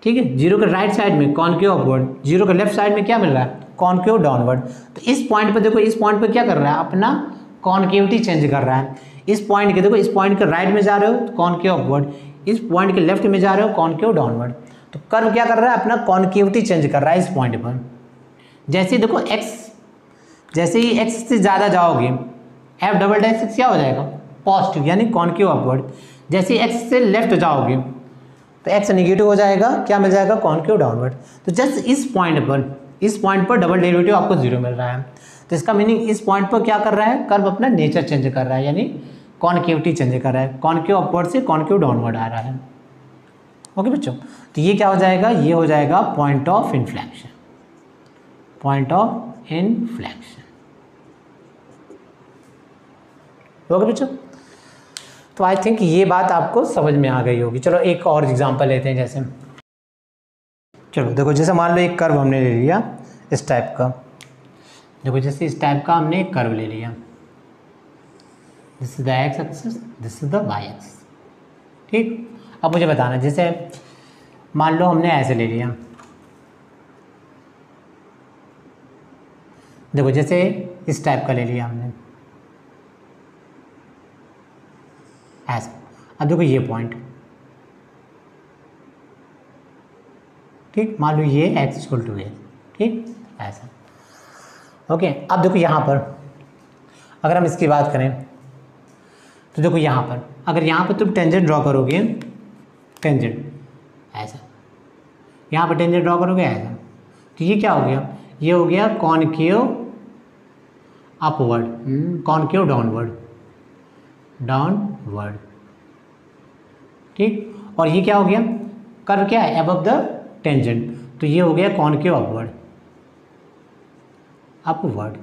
ठीक है, जीरो के राइट साइड में कॉन्केव अपवर्ड, जीरो के लेफ्ट साइड में क्या मिल रहा है कॉन्केव डाउनवर्ड। तो इस पॉइंट पर देखो, इस पॉइंट पर क्या कर रहा है, अपना कॉन्केविटी चेंज कर रहा है। इस पॉइंट के देखो, इस पॉइंट के राइट में जा रहे हो कॉन्केव अपवर्ड, इस पॉइंट के लेफ्ट में जा रहे हो कॉन्केव डाउनवर्ड। तो कर्व क्या कर रहा है, अपना कॉन्केविटी चेंज कर रहा है इस पॉइंट पर। जैसे ही देखो x, जैसे ही x से ज़्यादा जाओगे एफ डबल डैश एक्स क्या हो जाएगा पॉजिटिव, यानी कॉन्केव अपवर्ड। जैसे ही x से लेफ्ट जाओगे तो x नेगेटिव हो जाएगा, क्या मिल जाएगा कॉन्केव डाउनवर्ड। तो जस्ट इस पॉइंट पर डबल डेरिवेटिव आपको 0 मिल रहा है। तो इसका मीनिंग इस पॉइंट पर क्या कर रहा है, कर्व अपना नेचर चेंज कर रहा है, यानी कॉनकेविटी चेंज कर रहा है, कॉनकेव अपवर्ड से कॉनकेव डाउनवर्ड आ रहा है। ओके बच्चों, तो ये क्या हो जाएगा, ये हो जाएगा point of inflection, point of inflection. Okay बच्चों, तो आई थिंक ये बात आपको समझ में आ गई होगी। चलो एक और एग्जांपल लेते हैं, जैसे चलो देखो, जैसे मान लो एक कर्व हमने ले लिया इस टाइप का, देखो जैसे इस टाइप का हमने एक कर्व ले लिया, this is the x axis, this is the y axis. ठीक, अब मुझे बताना, जैसे मान लो हमने ऐसे ले लिया, देखो जैसे इस टाइप का ले लिया हमने ऐसा। अब देखो ये पॉइंट, ठीक, मान लो ये x इक्वल टू है, ठीक ऐसा। ओके, अब देखो यहाँ पर अगर हम इसकी बात करें तो देखो यहाँ पर, अगर यहाँ पर तुम टेंजेंट ड्रॉ करोगे, टेंजेंट ऐसा, यहाँ पर टेंजेंट ड्रॉ करोगे ऐसा, तो ये क्या हो गया, ये हो गया concave upward, concave downward, downward. ठीक, और ये क्या हो गया, कर्व क्या है, अबव द टेंजेंट, तो ये हो गया कॉनकेव अपवर्ड, अपवर्ड।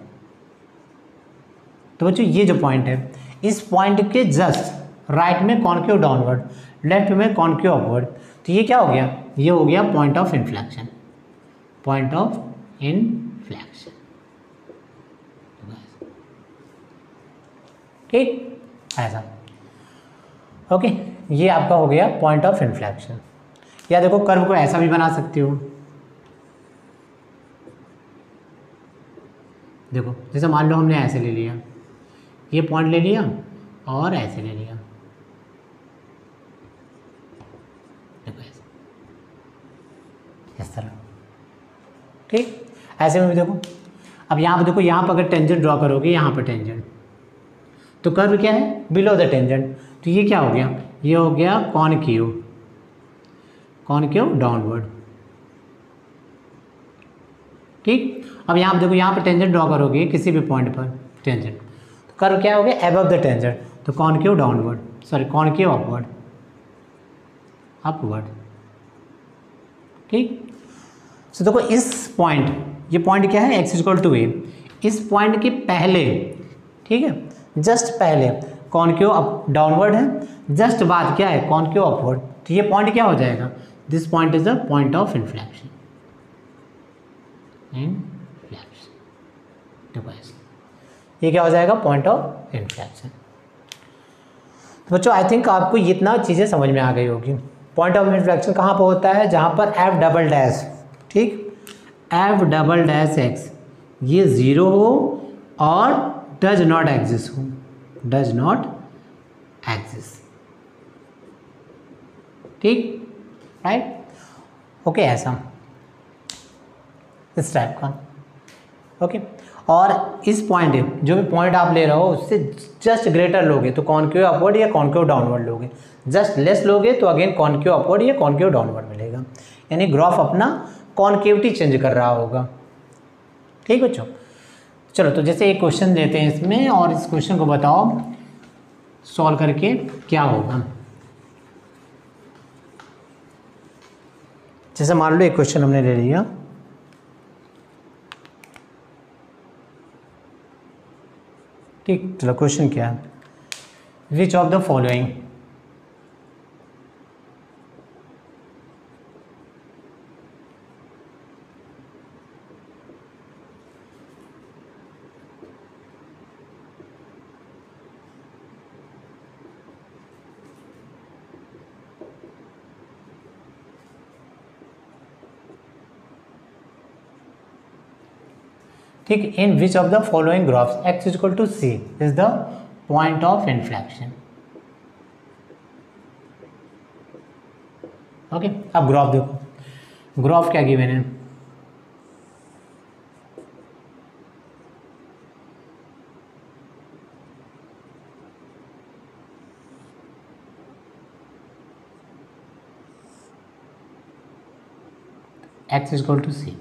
तो बच्चों ये जो पॉइंट है, इस पॉइंट के जस्ट राइट में कॉनकेव डाउनवर्ड, लेफ्ट में कॉनकेव अपवर्ड, तो ये क्या हो गया, ये हो गया point of inflection, point of inflection. ठीक ऐसा। ओके, ये आपका हो गया पॉइंट ऑफ इन्फ्लेक्शन। या देखो कर्व को ऐसा भी बना सकते हो, देखो जैसे मान लो हमने ऐसे ले लिया, ये पॉइंट ले लिया और ऐसे ले लिया, देखो ऐसे इस तरह। ठीक, ऐसे में भी देखो, अब यहाँ पर देखो, यहाँ पर अगर टेंजेंट ड्रॉ करोगे, यहाँ पर टेंजेंट, तो कर्व क्या है, बिलो द टेंजेंट, तो ये क्या हो गया, ये हो गया कॉनकेव, कॉनकेव डाउनवर्ड। ठीक, अब यहाँ देखो, यहाँ पर टेंजेंट ड्रॉ करोगे किसी भी पॉइंट पर टेंजेंट, तो कर्व क्या हो गया, अबव द टेंजेंट, तो concave downward, sorry concave upward, upward. ठीक, तो देखो इस पॉइंट, ये पॉइंट क्या है, x इक्वल टू ए, इस पॉइंट के पहले, ठीक है, जस्ट पहले कॉनकेव अप डाउनवर्ड है, जस्ट बाद क्या है, कॉनकेव अपवर्ड, तो ये पॉइंट क्या हो जाएगा, this point is the point of inflection, inflection. देखो ऐसे, ये क्या हो जाएगा, पॉइंट ऑफ इन्फ्लेक्शन। तो बच्चों आई थिंक आपको इतना चीज़ें समझ में आ गई होगी। पॉइंट ऑफ इन्फ्लेक्शन कहाँ पर होता है, जहाँ पर एफ डबल डैश, ठीक, एफ डबल डैश एक्स ये ज़ीरो हो और डज नॉट एग्जिस्ट हो, डज नॉट एग्जिस्ट। ठीक, राइट, ओके, ऐसा इस टाइप का। ओके, और इस पॉइंट, जो भी पॉइंट आप ले रहे हो उससे जस्ट ग्रेटर लोगे तो कॉनकेव अपवर्ड या कॉनकेव डाउनवर्ड लोगे, जस्ट लेस लोगे तो अगेन कॉनकेव अपवर्ड या कॉनकेव डाउनवर्ड मिलेगा, यानी ग्राफ अपना कॉनकेविटी चेंज कर रहा होगा। ठीक बच्चों, चलो तो जैसे एक क्वेश्चन लेते हैं इसमें, और इस क्वेश्चन को बताओ सॉल्व करके क्या होगा। जैसे मान लो एक क्वेश्चन हमने ले लिया, ठीक, चलो क्वेश्चन क्या है, विच ऑफ द फॉलोइंग ठीक, in which of the following graphs X is equal to C is the point of inflection. Okay, अब ग्राफ देखो, ग्राफ क्या गिवन है, X is equal to C.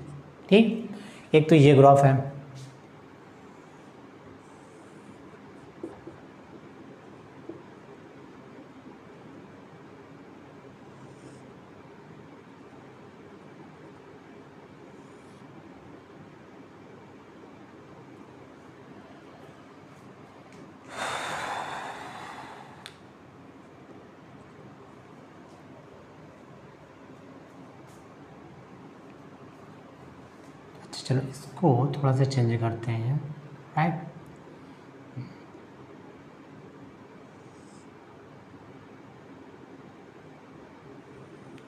ठीक, एक तो ये ग्राफ है, चलो इसको थोड़ा सा चेंज करते हैं, राइट।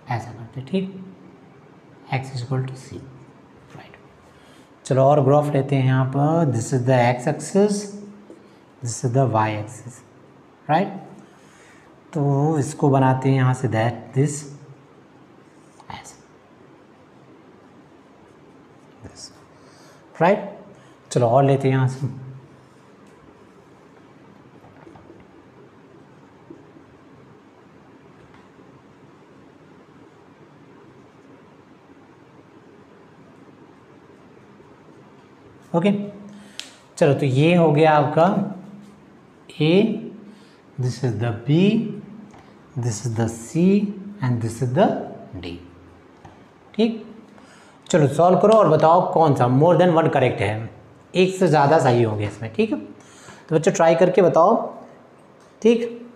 ऐसा करते हैं, ठीक, x equal to c, right. चलो और ग्राफ लेते हैं यहाँ पर। This is the x axis, this is the y axis, right. तो इसको बनाते हैं यहाँ से दैट दिस राइट। चलो और लेते हैं यहाँ से। ओके, चलो तो ये हो गया आपका A, this is the B, this is the C and this is the D, ठीक। चलो सॉल्व करो और बताओ कौन सा मोर देन वन करेक्ट है, एक से ज़्यादा सही होंगे इसमें, ठीक है। तो बच्चों ट्राई करके बताओ, ठीक,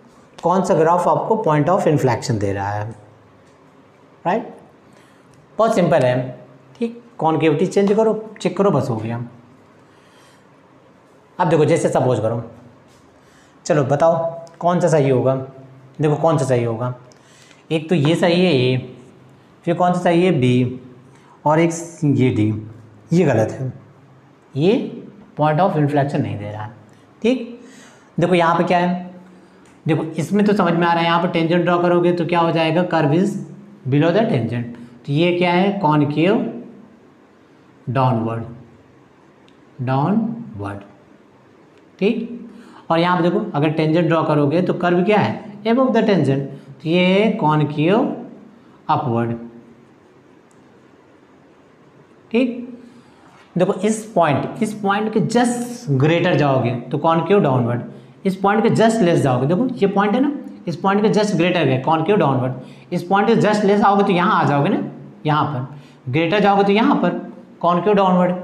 कौन सा ग्राफ आपको पॉइंट ऑफ इन्फ्लेक्शन दे रहा है, राइट। बहुत सिंपल है, ठीक। कॉन्केविटी चेंज करो, चेक करो, बस हो गया। अब देखो जैसे सपोज करो, चलो बताओ कौन सा सही होगा। देखो कौन सा सही होगा, एक तो ये सही है A, फिर कौन सा सही है B, और एक ये D, ये गलत है, ये पॉइंट ऑफ इन्फ्लेक्शन नहीं दे रहा है, ठीक। देखो यहाँ पे क्या है, देखो इसमें तो समझ में आ रहा है, यहाँ पे टेंजेंट ड्रॉ करोगे तो क्या हो जाएगा, curve is below the tangent. तो ये क्या है, कॉनकेव डाउनवर्ड, डाउनवर्ड, ठीक। और यहाँ पे देखो अगर टेंजेंट ड्रॉ करोगे तो कर्व क्या है, एबव द टेंजेंट, तो ये है कॉनकेव अपवर्ड, ठीक। देखो इस पॉइंट के जस्ट ग्रेटर जाओगे तो कॉनकेव डाउनवर्ड, इस पॉइंट के जस्ट लेस जाओगे, देखो ये पॉइंट है ना, इस पॉइंट के जस्ट ग्रेटर है कॉनकेव डाउनवर्ड, इस पॉइंट के जस्ट लेस आओगे तो यहाँ आ जाओगे ना, यहाँ पर ग्रेटर जाओगे तो यहाँ पर कॉनकेव डाउनवर्ड,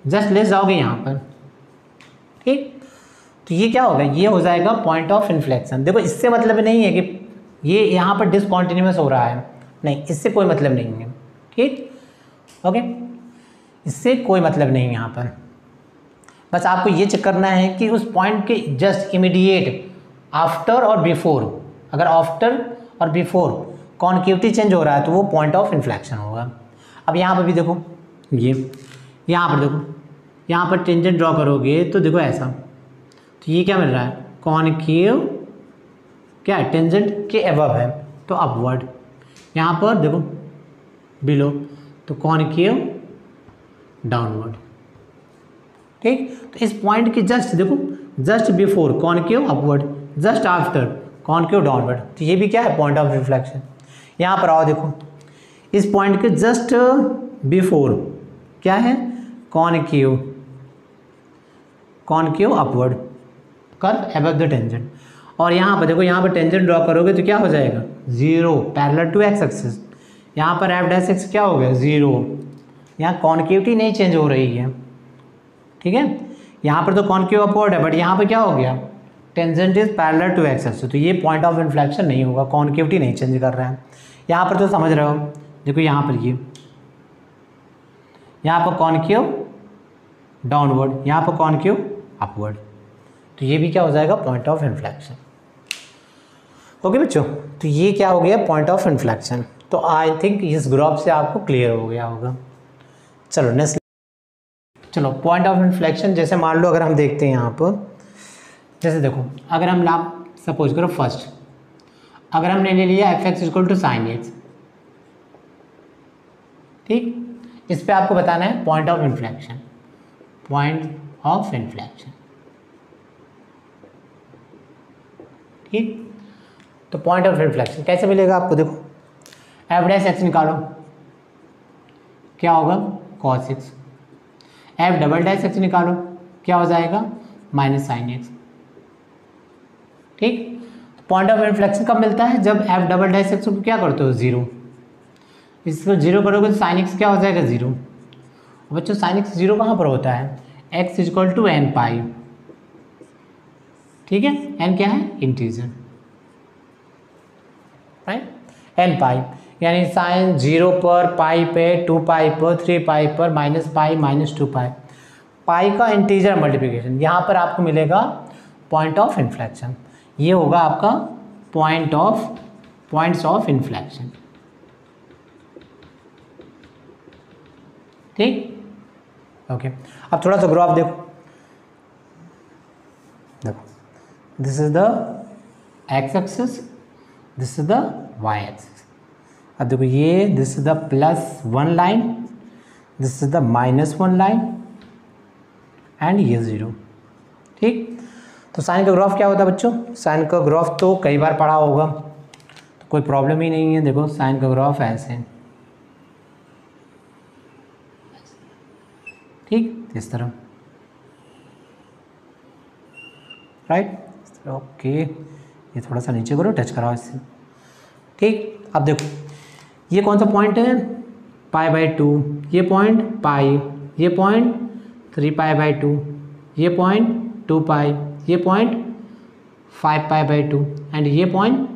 जस्ट लेस जाओगे यहाँ पर, ठीक। तो ये क्या होगा, ये हो जाएगा पॉइंट ऑफ इन्फ्लेक्शन। देखो इससे मतलब नहीं है कि ये यहाँ पर डिसकॉन्टिन्यूस हो रहा है, नहीं, इससे कोई मतलब नहीं है, ठीक। ओके, इससे कोई मतलब नहीं है यहाँ पर। बस आपको ये चेक करना है कि उस पॉइंट के जस्ट इमीडिएट आफ्टर और बिफोर, अगर आफ्टर और बिफोर कॉन्केविटी चेंज हो रहा है तो वो पॉइंट ऑफ इन्फ्लेक्शन होगा। अब यहाँ पर भी देखो, ये यहाँ पर देखो, यहाँ पर टेंजेंट ड्रॉ करोगे तो देखो ऐसा, तो ये क्या मिल रहा है, कॉनकेव क्या है, टेंजेंट के एबव है तो अपवर्ड, यहाँ पर देखो बिलो तो कॉनकेव डाउनवर्ड, ठीक। तो इस पॉइंट के जस्ट देखो, just before concave upward, just after concave downward, तो ये भी क्या है, पॉइंट ऑफ रिफ्लेक्शन। यहाँ पर आओ देखो, इस पॉइंट के जस्ट बिफोर क्या है, concave upward, curve above the tangent. और यहाँ पर देखो, यहाँ पर टेंजेंट ड्रॉ करोगे तो क्या हो जाएगा, 0 पैरेलल टू एक्स एक्सिस, यहाँ पर एफ डैश एक्स क्या हो गया, 0, यहाँ कॉन्केविटी नहीं चेंज हो रही है, ठीक है। यहाँ पर तो कॉन्केव अपवर्ड है, बट यहाँ पर क्या हो गया, tangent is parallel to x axis, तो ये पॉइंट ऑफ इन्फ्लेक्शन नहीं होगा, कॉन्केविटी नहीं चेंज कर रहा है। यहाँ पर तो समझ रहे हो, देखो यहाँ पर ये, यहाँ पर कॉन्केव डाउनवर्ड, यहाँ पर कॉन्केव अपवर्ड, तो ये भी क्या हो जाएगा, पॉइंट ऑफ इन्फ्लेक्शन। ओके बच्चों, तो ये क्या हो गया, पॉइंट ऑफ इन्फ्लेक्शन। तो आई थिंक इस ग्राफ से आपको क्लियर हो गया होगा। चलो नेक्स्ट, चलो पॉइंट ऑफ इन्फ्लेक्शन, जैसे मान लो अगर हम देखते हैं यहाँ पर, जैसे देखो अगर हम सपोज करो फर्स्ट, अगर हमने ले लिया F x equal to sine x, ठीक, इस पे आपको बताना है point of inflection, point of inflection, ठीक। तो पॉइंट ऑफ इन्फ्लेक्शन कैसे मिलेगा आपको, देखो एफ डैश एक्स निकालो, क्या होगा, cos x, F double dash X निकालो, क्या हो जाएगा, माइनस साइन एक्स, ठीक। पॉइंट ऑफ इन्फ्लेक्शन कब मिलता है, जब एफ डबल डैश एक्स को क्या करते हो, 0, इसको 0 करोगे तो साइन एक्स क्या हो जाएगा, 0। बच्चों साइन एक्स 0 कहाँ पर होता है, एक्स इक्वल टू एन पाई, ठीक है, एन क्या है, इंटीजर, राइट, एन पाई, यानी साइन 0 पर, पाई पे, 2 पाई पर, 3 पाई पर, माइनस पाई, माइनस 2 पाई, पाई का इंटीजर मल्टीप्लिकेशन, यहाँ पर आपको मिलेगा पॉइंट ऑफ इन्फ्लेक्शन। ये होगा आपका पॉइंट्स ऑफ इन्फ्लेक्शन। ठीक, ओके। अब थोड़ा सा ग्राफ देखो, this is the x axis, this is the y axis. अब देखो ये this is the +1 line, this is the -1 line and ये 0। ठीक, तो साइन का ग्राफ क्या होता है बच्चों? साइन का ग्राफ तो कई बार पढ़ा होगा, तो कोई प्रॉब्लम ही नहीं है। देखो साइन का ग्राफ ऐसे, ठीक, इस तरह, राइट, ओके। ये थोड़ा सा नीचे करो, टच कराओ इससे। ठीक, अब देखो ये कौन सा पॉइंट है? π/2, ये पॉइंट पाई, ये पॉइंट 3π/2, ये पॉइंट 2 पाई, ये पॉइंट 5π/2 एंड ये पॉइंट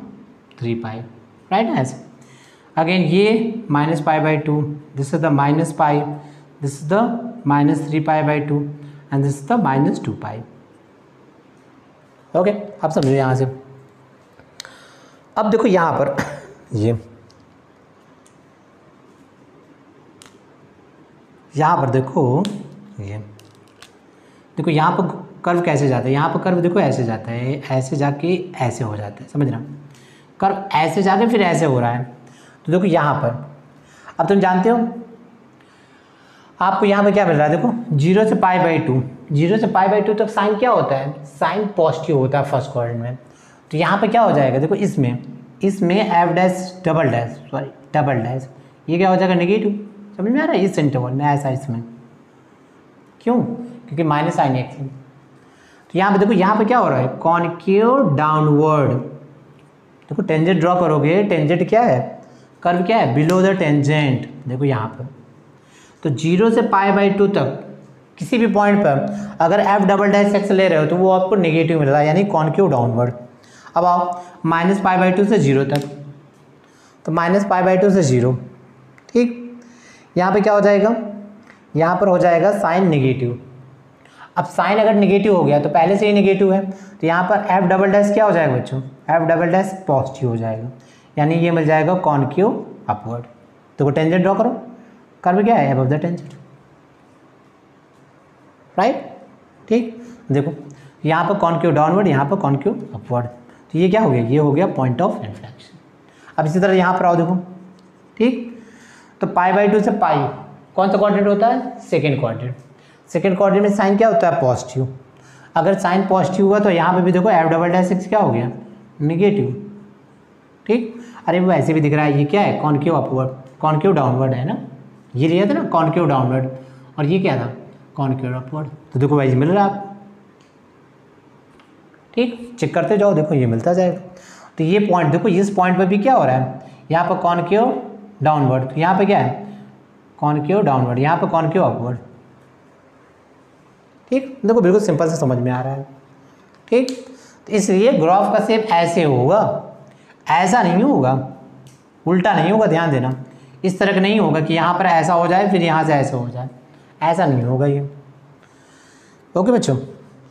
3 पाई, राइट। ऐसे अगेन ये -π/2, this is the -pi, this is the -3π/2 and this is the -2 pi. ओके, आप समझो यहाँ से। अब देखो यहाँ पर ये यहाँ पर देखो, ये देखो यहाँ पर कर्व कैसे जाता है। यहाँ पर कर्व देखो ऐसे जाता है, ऐसे जाके ऐसे हो जाता है, समझ रहे हो? कर्व ऐसे जाके फिर ऐसे हो रहा है। तो देखो यहाँ पर, अब तुम जानते हो आपको यहाँ पर क्या मिल रहा है? देखो 0 से π/2, 0 से π/2 तक साइन क्या होता है? साइन पॉजिटिव होता है फर्स्ट क्वाड्रेंट में। तो यहाँ पर क्या हो जाएगा? देखो इसमें डबल डैश, ये क्या हो जाएगा? नेगेटिव। समझ में आ रहा है? इस इंटरवल में ऐसा, इसमें क्यों? क्योंकि माइनस साइन एक्स है। तो यहाँ पे देखो, यहाँ पे क्या हो रहा है? Concave downward. देखो टेंजेंट ड्रॉ करोगे, टेंजेंट क्या है? कर्व क्या है? Below the tangent. देखो यहाँ पर तो 0 से π/2 तक किसी भी पॉइंट पर अगर f"x ले रहे हो तो वो आपको नेगेटिव मिल रहा है, यानी कॉनकेव डाउनवर्ड। अब आओ -π/2 से 0 तक, तो -π/2 से 0। ठीक, यहाँ पे क्या हो जाएगा? यहाँ पर हो जाएगा साइन नेगेटिव। अब साइन अगर नेगेटिव हो गया तो पहले से ही नेगेटिव है, तो यहाँ पर f" क्या हो जाएगा बच्चों? f" पॉजिटिव हो जाएगा, यानी ये मिल जाएगा कॉनकेव अपवर्ड। तो टेंजेंट ड्रॉ करो, कर्व क्या है? Above the tangent, right. ठीक, देखो यहाँ पर कॉनकेव डाउनवर्ड, यहाँ पर कॉनकेव अपवर्ड। तो ये क्या हो गया? ये हो गया पॉइंट ऑफ इन्फ्लेक्शन। अब इसी तरह यहाँ पर आओ, देखो ठीक, तो π/2 से पाई कौन सा क्वाड्रेंट होता है? Second quadrant. सेकेंड क्वाड्रेंट में साइन क्या होता है? पॉजिटिव। अगर साइन पॉजिटिव हुआ तो यहाँ पे भी देखो f" क्या हो गया? नेगेटिव। ठीक, अरे वो ऐसे भी दिख रहा है, ये क्या है? कॉनकेव अपवर्ड, कॉनकेव डाउनवर्ड है ना, ये लिया था ना कॉनकेव डाउनवर्ड, और ये क्या था? Concave upward. तो देखो भाई मिल रहा है आपको। ठीक, चेक करते जाओ, देखो ये मिलता जाएगा। तो ये पॉइंट देखो, इस पॉइंट पर भी क्या हो रहा है? यहाँ पर कॉनकेव डाउनवर्ड, तो यहाँ पे क्या है? कॉनकेव डाउनवर्ड, यहाँ पे कॉनकेव अपवर्ड। ठीक, देखो बिल्कुल सिंपल से समझ में आ रहा है। ठीक, तो इसलिए ग्राफ का शेप ऐसे होगा, ऐसा नहीं होगा, उल्टा नहीं होगा, ध्यान देना। इस तरह का नहीं होगा कि यहाँ पर ऐसा हो जाए फिर यहाँ से ऐसा हो जाए, ऐसा नहीं होगा ये। ओके बच्चों,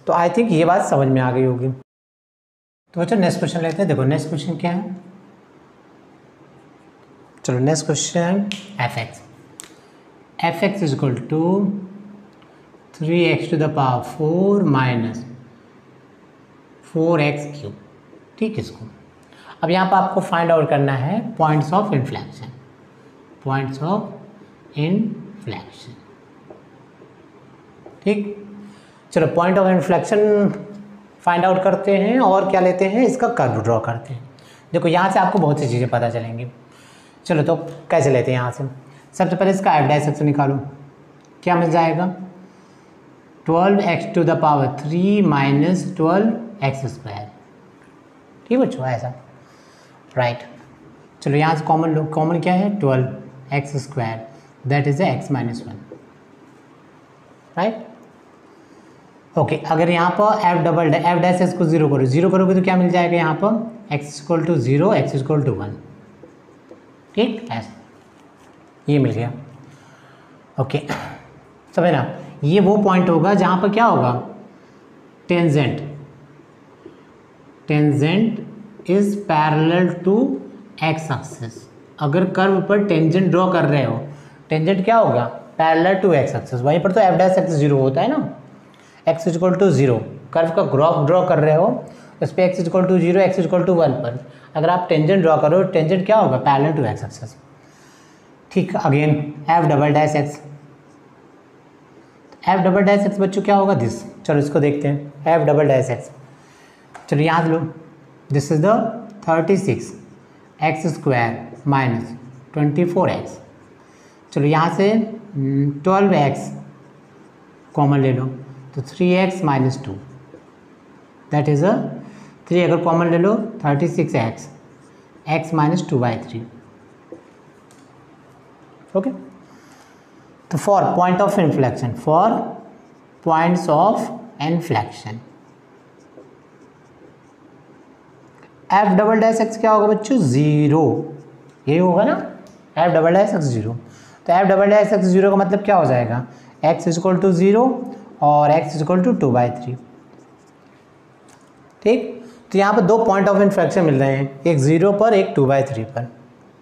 तो आई थिंक ये बात समझ में आ गई होगी। तो बच्चों नेक्स्ट क्वेश्चन लेते हैं। देखो नेक्स्ट क्वेश्चन क्या है, चलो next question f(x) is equal to 3x⁴ minus 4x³। ठीक, इसको अब यहाँ पर आपको फाइंड आउट करना है points of inflection, points of inflection. ठीक, चलो point of inflection find out करते हैं और क्या लेते हैं? इसका कर्व ड्रॉ करते हैं। देखो यहाँ से आपको बहुत सी चीज़ें पता चलेंगी। चलो तो कैसे लेते हैं? यहाँ से सबसे पहले इसका f' निकालो, क्या मिल जाएगा? 12x⁴ minus 12x²। ठीक बच्चों, ऐसा, राइट। चलो यहाँ से कॉमन लो, कॉमन क्या है? 12x², that is x-1, right. Okay, अगर यहाँ पर f' को 0 करोगे तो क्या मिल जाएगा? यहाँ पर x = 0, x = 1। ठीक, ऐसा ये मिल गया। ओके, समझ ना, ये वो पॉइंट होगा जहाँ पर क्या होगा, tangent is parallel to x axis. अगर कर्व पर टेंजेंट ड्रॉ कर रहे हो, टेंजेंट क्या होगा, पैरेलल टू एक्स एक्सिस। वहीं पर तो एफ डैश एक्स 0 होता है ना, एक्स इक्वल टू 0, कर्व का ग्राफ ड्रॉ कर रहे हो उस पर x equal to 0, x equal to 1 पर अगर आप टेंजेंट ड्रॉ करो, टेंजेंट क्या होगा, पैरेलल टू एक्स एक्सिस। ठीक, again F double dash x, F double dash x बच्चों क्या होगा, दिस। चलो इसको देखते हैं, एफ डबल डैश एक्स। चलो याद लो, this is the 36 X square minus 24x। चलो यहाँ से 12x कॉमन ले लो तो 3x माइनस 2, दैट इज़ 3 अगर कॉमन ले लो 36x, x माइनस 2/3। ओके, तो for point of inflection, for points of inflection F double dash X क्या होगा बच्चों, 0, यही होगा ना, एफ डबल डैश एक्स 0। तो एफ डबल डैश एक्स 0 का मतलब क्या हो जाएगा, x इक्वल टू 0 और x इक्वल टू 2/3। ठीक, तो यहाँ पर 2 पॉइंट ऑफ इन्फ्लेक्शन मिल रहे हैं, एक 0 पर, एक 2/3 पर।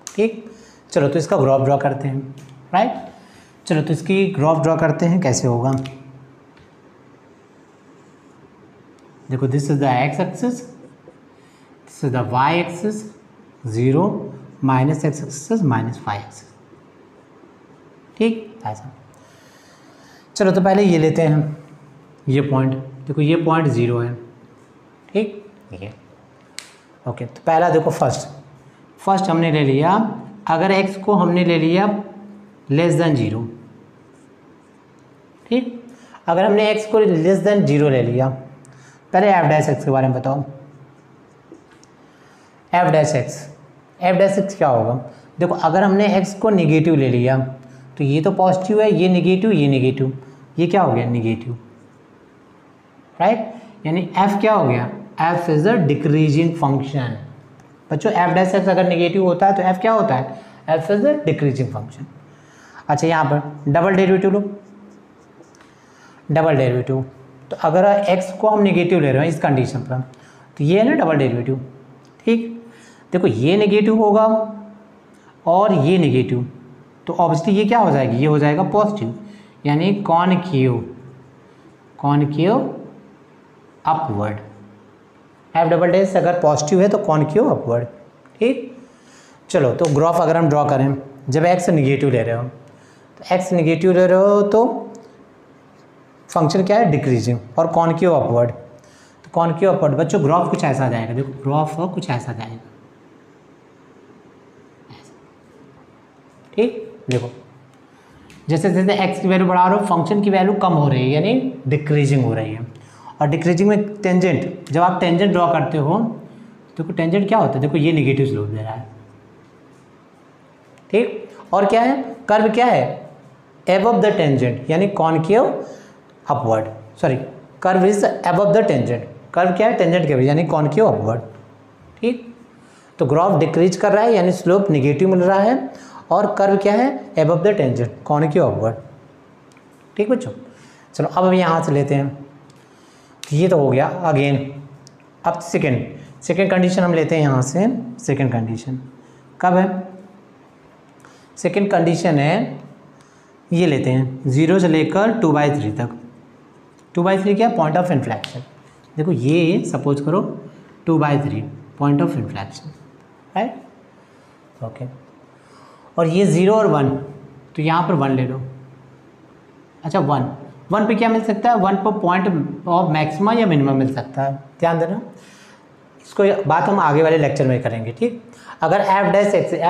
ठीक, चलो तो इसका ग्राफ ड्रॉ करते हैं, राइट। चलो तो इसकी ग्राफ ड्रॉ करते हैं, कैसे होगा, देखो this is the x axis, this is the y axis, 0 minus x axis minus y axis. ठीक, ऐसा। चलो तो पहले ये लेते हैं, ये पॉइंट, देखो ये पॉइंट 0 है। ठीक, ये ओके। तो पहला देखो, फर्स्ट हमने ले लिया, अगर x को हमने ले लिया लेस देन 0। ठीक, अगर हमने x को लेस देन 0 ले लिया, पहले एफ डैश एक्स के बारे में बताओ। एफ डैश एक्स क्या होगा, देखो अगर हमने x को निगेटिव ले लिया तो ये तो पॉजिटिव है, ये निगेटिव, ये निगेटिव, ये क्या हो गया, निगेटिव, राइट। यानी f क्या हो गया, f is a decreasing function. बच्चों एफ डैश एक्स अगर निगेटिव होता है तो f क्या होता है, f is a decreasing function. अच्छा, यहाँ पर डबल डेरिवेटिव लो, डबल डेरिवेटिव, तो अगर x को हम निगेटिव ले रहे हैं इस कंडीशन पर, तो ये है ना डबल डेरिवेटिव। ठीक, देखो ये निगेटिव होगा और ये निगेटिव, तो ऑब्वियसली ये क्या हो जाएगी, ये हो जाएगा पॉजिटिव, यानी concave upward. F double dash अगर पॉजिटिव है तो कॉनकेव अपवर्ड। ठीक, चलो तो ग्राफ अगर हम ड्रॉ करें, जब x निगेटिव ले रहे हो, तो x निगेटिव ले रहे हो तो फंक्शन क्या है, डिक्रीजिंग, और कॉनकेव अपवर्ड। तो कॉनकेव अपवर्ड बच्चों ग्राफ कुछ ऐसा जाएगा, देखो ग्राफ कुछ ऐसा जाएगा। ठीक, देखो जैसे जैसे x की वैल्यू बढ़ा रहे हो, फंक्शन की वैल्यू कम हो रही है, यानी डिक्रीजिंग हो रही है। और डिक्रीजिंग में टेंजेंट, जब आप टेंजेंट ड्रॉ करते हो, देखो टेंजेंट क्या होता है, देखो ये निगेटिव स्लोप दे रहा है। ठीक, और क्या है, कर्व क्या है, एबव द टेंजेंट, यानी concave upward, sorry curve is above the tangent, curve क्या है, टेंजेंट के, यानी कॉनकेव अपवर्ड। ठीक, तो ग्राफ डिक्रीज कर रहा है, यानी स्लोप निगेटिव मिल रहा है, और कर्व क्या है, above the tangent, concave upward. ठीक बच्चों, चलो अब हम यहाँ से लेते हैं, ये तो हो गया। अगेन अब सेकेंड कंडीशन हम लेते हैं यहाँ से। सेकेंड कंडीशन कब है, सेकेंड कंडीशन है, ये लेते हैं 0 से लेकर 2/3 तक। 2/3 क्या, पॉइंट ऑफ इन्फ्लेक्शन। देखो ये सपोज करो 2/3 point of inflection, right. Okay, और ये 0 और 1, तो यहाँ पर 1 ले लो। अच्छा, 1 पे क्या मिल सकता है, 1 पर पॉइंट ऑफ मैक्सिमा या मिनिमम मिल सकता है, ध्यान देना। इसको बात हम आगे वाले लेक्चर में करेंगे। ठीक, अगर एफ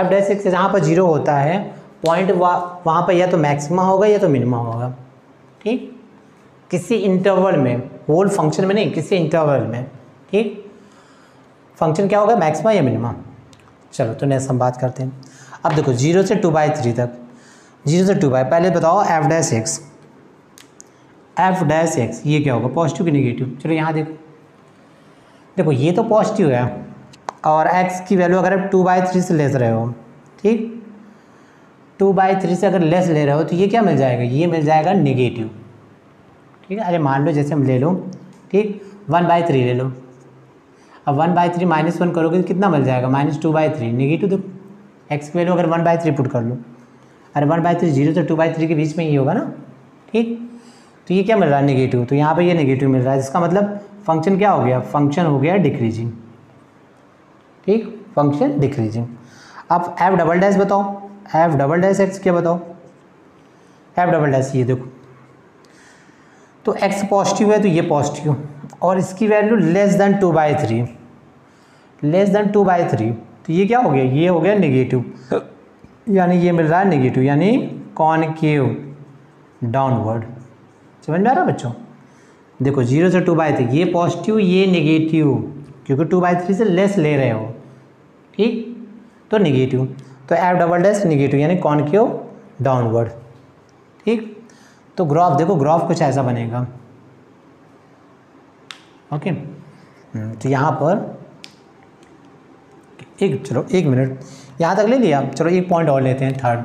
डैश एक्स जहाँ पर 0 होता है, पॉइंट वहाँ पर या तो मैक्सिमा होगा या तो मिनिमा होगा। ठीक, किसी इंटरवल में, होल फंक्शन में नहीं, किसी इंटरवल में। ठीक, फंक्शन क्या होगा, मैक्सिमा या मिनिमा। चलो तो नेक्स्ट हम बात करते हैं। अब देखो 0 से 2/3 तक, 0 से 2 पहले बताओ एफ डैश एक्स ये क्या होगा, पॉजिटिव कि निगेटिव। चलो यहाँ देखो ये तो पॉजिटिव है, और x की वैल्यू अगर आप 2/3 से ले रहे हो, ठीक, 2/3 से अगर लेस ले रहे हो तो ये क्या मिल जाएगा, ये मिल जाएगा नेगेटिव। ठीक है, अरे मान लो जैसे हम ले लो, ठीक 1/3 ले लो। अब 1/3 -1 करोगे तो कितना मिल जाएगा, -2/3 नेगेटिव। तो एक्स की वैल्यू अगर 1/3 पुट कर लो, अरे 1/3 0 से 2/3 के बीच में ही होगा ना। ठीक, तो ये क्या मिल रहा है, नेगेटिव। तो यहाँ पे ये नेगेटिव मिल रहा है, जिसका मतलब फंक्शन क्या हो गया, फंक्शन हो गया डिक्रीजिंग। ठीक, फंक्शन डिक्रीजिंग। अब एफ डबल डैश बताओ, एफ डबल डैश एक्स क्या बताओ, एफ डबल डैश ये देखो, तो एक्स पॉजिटिव है तो ये पॉजिटिव, और इसकी value less than 2/3, less than 2/3, तो ये क्या हो गया, ये हो गया नेगेटिव, यानी ये मिल रहा है नेगेटिव, यानी कॉनकेव डाउनवर्ड। समझ में आ रहा है बच्चों। देखो 0 से 2/3, ये पॉजिटिव ये नेगेटिव, क्योंकि 2/3 से लेस ले रहे हो। ठीक, तो नेगेटिव, तो एफ डबल डैश नेगेटिव यानी कॉनकेव डाउनवर्ड। ठीक, तो ग्राफ देखो, ग्राफ कुछ ऐसा बनेगा। ओके, तो यहाँ पर चलो 1 मिनट यहाँ तक ले लिया। चलो एक पॉइंट और लेते हैं, थर्ड।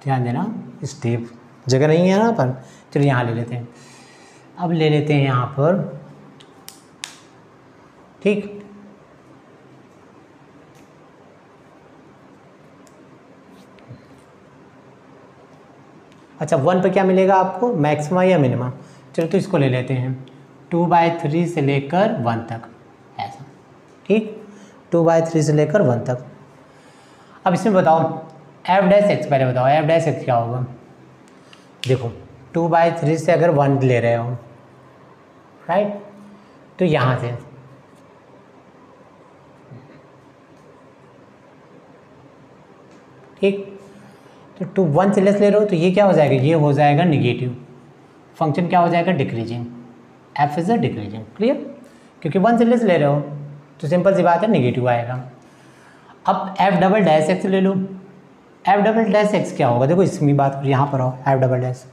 ध्यान देना, स्टेप जगह नहीं है यहाँ पर, चलो यहाँ ले लेते हैं। अब ले लेते हैं यहाँ पर, ठीक, अच्छा 1 पे क्या मिलेगा आपको, मैक्सिमा या मिनिमा। चलो तो इसको ले लेते हैं, 2/3 से लेकर 1 तक, ऐसा। ठीक, 2/3 से लेकर 1 तक। अब इसमें बताओ एफ डैश एक्स, पहले बताओ एफ डैश एक्स क्या होगा। देखो 2/3 से अगर 1 ले रहे हो, राइट, तो यहाँ से ठीक, तो 1 से लेस ले रहे हो तो ये क्या हो जाएगा, ये हो जाएगा निगेटिव, फंक्शन क्या हो जाएगा, decreasing, F is a decreasing. Clear, क्योंकि 1 से लेस ले रहे हो तो सिंपल सी बात है नेगेटिव आएगा। अब एफ डबल डैश एक्स ले लो, एफ डबल डैश एक्स क्या होगा, देखो इसमें बात करो, यहाँ पर आओ, एफ डबल डैश,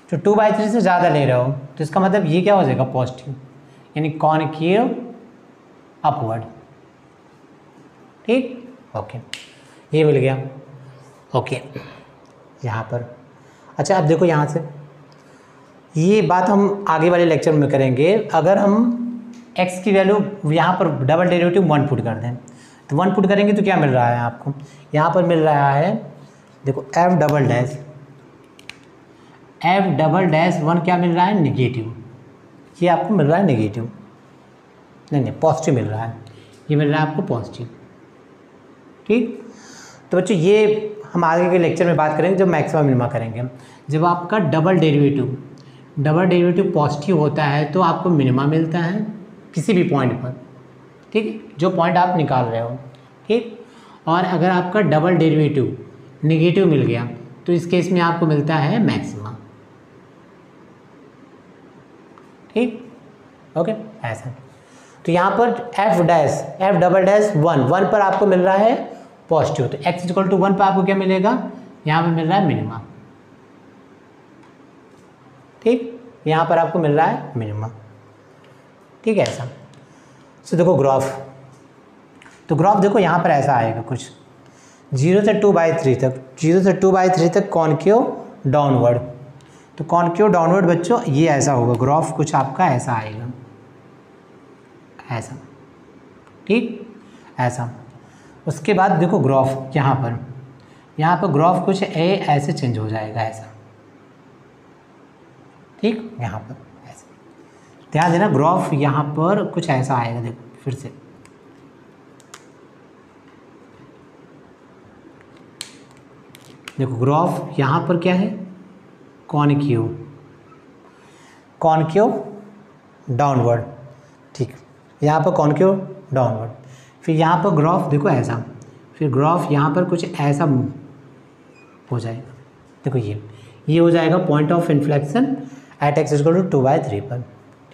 तो 2/3 से ज़्यादा ले रहे हो तो इसका मतलब ये क्या हो जाएगा, पॉजिटिव, यानी कॉनकेव अपवर्ड। ठीक, ओके, ये मिल गया। ओके, यहाँ पर अच्छा, अब देखो यहाँ से ये बात हम आगे वाले लेक्चर में करेंगे। अगर हम x की वैल्यू यहाँ पर डबल डेरिवेटिव 1 पुट कर दें, तो 1 पुट करेंगे तो क्या मिल रहा है आपको, यहाँ पर मिल रहा है, देखो एफ डबल डैश 1 क्या मिल रहा है, नेगेटिव, ये आपको मिल रहा है नेगेटिव, नहीं पॉजिटिव मिल रहा है, ये मिल रहा है आपको पॉजिटिव। ठीक, तो बच्चों ये हम आगे के लेक्चर में बात करेंगे जब मैक्सिमम मिनिमा करेंगे। जब आपका डबल डेरिवेटिव पॉजिटिव होता है तो आपको मिनिमा मिलता है किसी भी पॉइंट पर, ठीक है, जो पॉइंट आप निकाल रहे हो। ठीक, और अगर आपका डबल डेरिवेटिव नेगेटिव मिल गया तो इस केस में आपको मिलता है मैक्सिमा। ठीक, ओके, ऐसा। तो यहाँ पर एफ डबल डैश 1 पर आपको मिल रहा है पॉजिटिव, तो x इक्वल टू 1 पर आपको क्या मिलेगा, यहाँ पर मिल रहा है मिनिमा। ठीक, यहाँ पर आपको मिल रहा है मिनिमा। ठीक है, ऐसा। तो देखो ग्राफ, तो ग्राफ देखो यहाँ पर ऐसा आएगा कुछ 0 से 2/3 तक कॉनकेव डाउनवर्ड। तो कॉनकेव डाउनवर्ड बच्चों ये ऐसा होगा, ग्राफ कुछ आपका ऐसा आएगा, ऐसा। ठीक, ऐसा। उसके बाद देखो ग्राफ यहाँ पर ग्राफ कुछ ऐसे चेंज हो जाएगा, ऐसा। ठीक, यहाँ पर ऐसे ध्यान देना, ग्राफ यहाँ पर कुछ ऐसा आएगा, देखो फिर से, देखो ग्राफ यहाँ पर क्या है, कॉनकेव डाउनवर्ड। ठीक, यहाँ पर कॉनकेव डाउनवर्ड, फिर यहाँ पर ग्राफ देखो ऐसा, फिर ग्राफ यहाँ पर कुछ ऐसा हो जाएगा, देखो ये हो जाएगा point of inflection at x equal to 2/3 पर।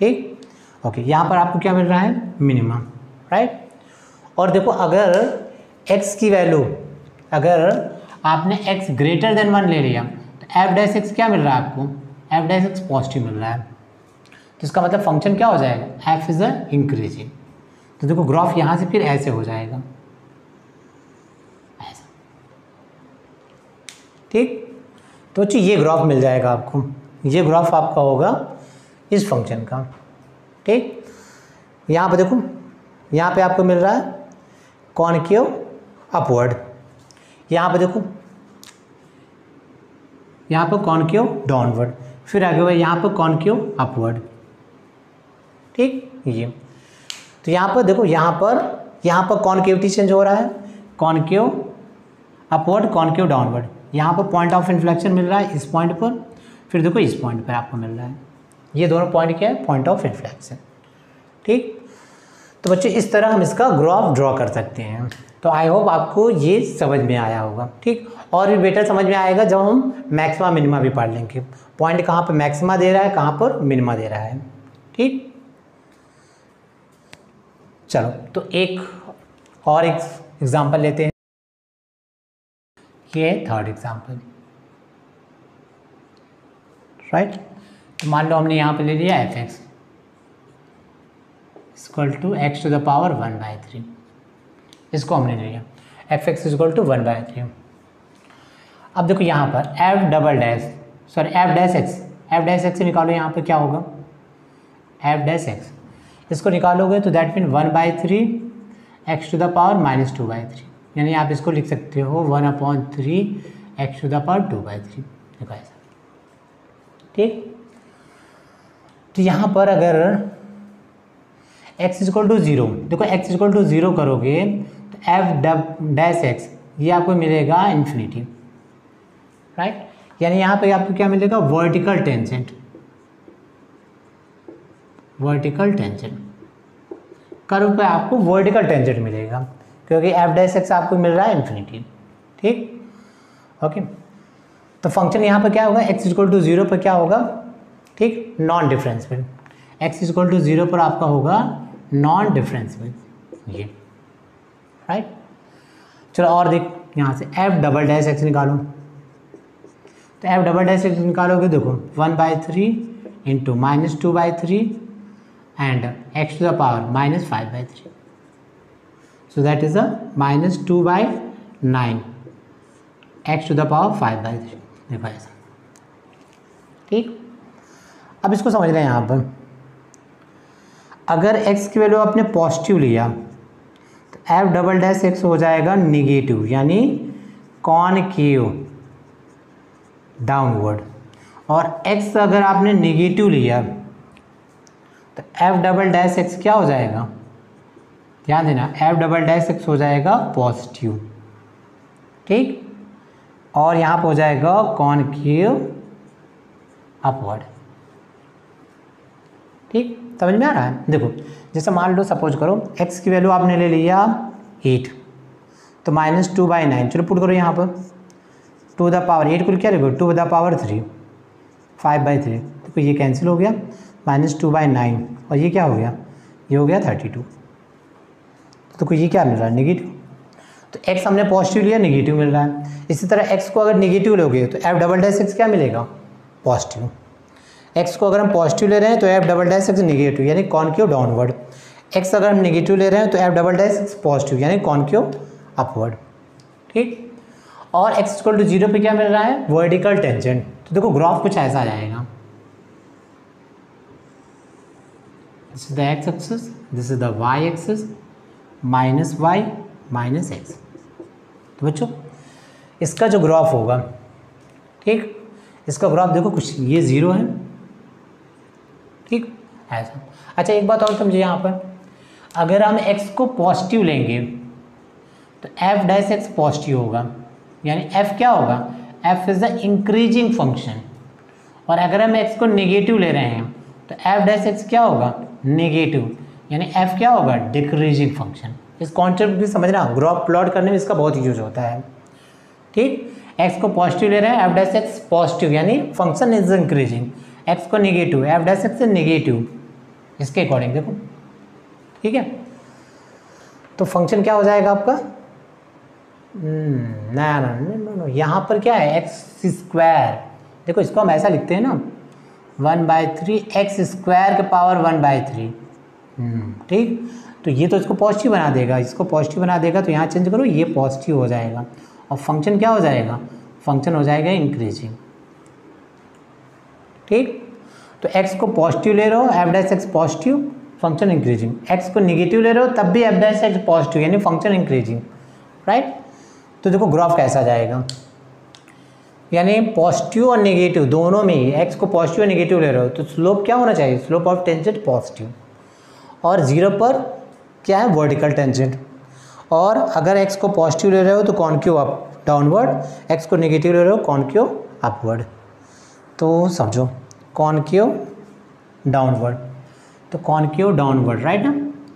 ठीक, ओके, यहाँ पर आपको क्या मिल रहा है, मिनिमम, राइट। और देखो अगर x की वैल्यू, अगर आपने x ग्रेटर देन 1 ले लिया तो एफ डैश एक्स क्या मिल रहा है आपको, एफ डैश एक्स पॉजिटिव मिल रहा है, तो इसका मतलब फंक्शन क्या हो जाएगा, एफ इज अ इंक्रीजिंग। तो देखो ग्राफ यहाँ से फिर ऐसे हो जाएगा, ऐसा। ठीक। तो बच्चों ये ग्राफ मिल जाएगा आपको, ये ग्राफ आपका होगा इस फंक्शन का। ठीक, यहाँ पे देखो, यहाँ पे आपको मिल रहा है कॉनकेव अपवर्ड, यहाँ पे देखो यहाँ पर कॉनकेव डाउनवर्ड, फिर आगे हुआ यहाँ पर कॉनकेव अपवर्ड। ठीक, ये तो यहाँ पर देखो, यहाँ पर कॉनकेविटी चेंज हो रहा है, कॉनकेव अपवर्ड कॉनकेव डाउनवर्ड। यहाँ पर पॉइंट ऑफ इन्फ्लेक्शन मिल रहा है इस पॉइंट पर, फिर देखो इस पॉइंट पर आपको मिल रहा है। ये दोनों पॉइंट क्या है, पॉइंट ऑफ इन्फ्लेक्शन। ठीक, तो बच्चे इस तरह हम इसका ग्राफ ड्रॉ कर सकते हैं। तो आई होप आपको ये समझ में आया होगा। ठीक, और भी बेटर समझ में आएगा जब हम मैक्सिमा मिनिमा भी पढ़ लेंगे, पॉइंट कहाँ पर मैक्सिमा दे रहा है, कहाँ पर मिनिमा दे रहा है। ठीक, चलो तो एक और एग्जांपल लेते हैं। ये है थर्ड एग्जांपल, राइट। तो मान लो हमने यहाँ पे ले लिया F x equal to x to the power 1/3, इसको हमने ले लिया एफ एक्स इक्वल टू 1/3। अब देखो यहाँ पर एफ डैश एक्स से निकालो, यहाँ पर क्या होगा, एफ डैश एक्स, इसको निकालोगे तो that mean 1/3 x to the power -2/3, यानी आप इसको लिख सकते हो 1/3 एक्स टू द पावर 2/3, देखो ऐसा। ठीक, तो यहाँ पर अगर x इक्वल टू 0, देखो x इक्वल टू 0 करोगे तो एफ डैश एक्स ये आपको मिलेगा इन्फिनिटी, राइट। यानी यहाँ पे आपको क्या मिलेगा, वर्टिकल टेंजेंट कर्व पे आपको वर्टिकल टेंजेंट मिलेगा, क्योंकि एफ डैश एक्स आपको मिल रहा है इन्फिनिटी। ठीक, ओके। तो फंक्शन यहाँ पर क्या होगा, x इक्वल टू 0 पर क्या होगा, ठीक, non differentiable. x equal to 0 पर आपका होगा नॉन डिफरेंशिएबल, ये, राइट। चलो और देख, यहाँ से एफ डबल डैश एक्स निकालो, तो एफ डबल डैश एक्स निकालोगे, देखो 1/3 into -2/3 and x to the power -5/3, so that is a -2/9 x to the power 5/3, देखो ऐसा। ठीक, अब इसको समझ लें, यहाँ पर अगर x की वैल्यू आपने पॉजिटिव लिया तो एफ डबल डैश एक्स हो जाएगा निगेटिव, यानी कॉनकेव डाउनवर्ड, और x अगर आपने निगेटिव लिया तो एफ डबल डैश एक्स क्या हो जाएगा, ध्यान देना, एफ डबल डैश एक्स हो जाएगा पॉजिटिव। ठीक, और यहाँ पर हो जाएगा कॉनकेव अपवर्ड। ठीक, समझ में आ रहा है। देखो जैसे मान लो, सपोज करो x की वैल्यू आपने ले लिया 8, तो -2/9, चलो पुट करो यहाँ पर, टू द पावर 8 को क्या लिखो, 2 द पावर 3 5/3, देखो ये कैंसिल हो गया, -2/9, और ये क्या हो गया, ये हो गया 32। तो ये क्या मिल रहा है, नेगेटिव। तो x हमने पॉजिटिव लिया, नेगेटिव मिल रहा है। इसी तरह x को अगर नेगेटिव लोगे तो एफ डबल डैश एक्स क्या मिलेगा, पॉजिटिव। x को अगर हम पॉजिटिव ले रहे हैं तो F double dash x negative, यानी कॉनकेव डाउनवर्ड। x अगर हम नेगेटिव ले रहे हैं तो F double dash x positive, यानी कॉनकेव अपवर्ड। ठीक, और x इक्वल टू 0 पे क्या मिल रहा है, वर्टिकल टेंजेंट। तो देखो ग्राफ कुछ ऐसा आ जाएगा, this is the x axis, this is the y axis, -y -x। तो बच्चों इसका जो ग्राफ होगा, ठीक, इसका ग्राफ देखो कुछ ये 0 है, ठीक, ऐसा। अच्छा एक बात और समझिए, यहाँ पर अगर हम x को पॉजिटिव लेंगे तो एफ डैश एक्स पॉजिटिव होगा, यानी f क्या होगा, f is the increasing function. और अगर हम x को नेगेटिव ले रहे हैं तो एफ डैश एक्स क्या होगा, नेगेटिव, यानी f क्या होगा, डिक्रीजिंग फंक्शन। इस कॉन्सेप्ट भी समझना, ग्राफ प्लॉट करने में इसका बहुत यूज होता है। ठीक, x को पॉजिटिव ले रहे हैं, एफ डैश एक्स पॉजिटिव, यानी फंक्शन इज इंक्रीजिंग, x को negative, F dash x negative, इसके अकॉर्डिंग देखो। ठीक है, तो फंक्शन क्या हो जाएगा आपका, ना यहाँ पर क्या है, x², देखो इसको हम ऐसा लिखते हैं ना, 1/3 x² के पावर 1/3। ठीक, तो ये तो इसको पॉजिटिव बना देगा, इसको पॉजिटिव बना देगा, तो यहाँ चेंज करो, ये पॉजिटिव हो जाएगा, और फंक्शन क्या हो जाएगा, फंक्शन हो जाएगा इंक्रीजिंग। ठीक, तो x को पॉजिटिव ले रहे हो, F dash x positive, function increasing. x को निगेटिव ले रहे हो तब भी एफ डैश एक्स पॉजिटिव, यानी फंक्शन इंक्रीजिंग, राइट। तो देखो ग्राफ कैसा जाएगा, यानी पॉजिटिव और नेगेटिव दोनों में ही x को पॉजिटिव और नेगेटिव ले रहे हो तो स्लोप क्या होना चाहिए, स्लोप ऑफ टेंजेंट पॉजिटिव, और 0 पर क्या है, वर्टिकल टेंजेंट। और अगर x को पॉजिटिव ले रहे हो तो कॉनकेव अप डाउनवर्ड, x को नेगेटिव ले रहे हो कॉनकेव अपवर्ड। तो समझो कॉनकेव डाउनवर्ड, तो कॉनकेव डाउनवर्ड, राइट ना।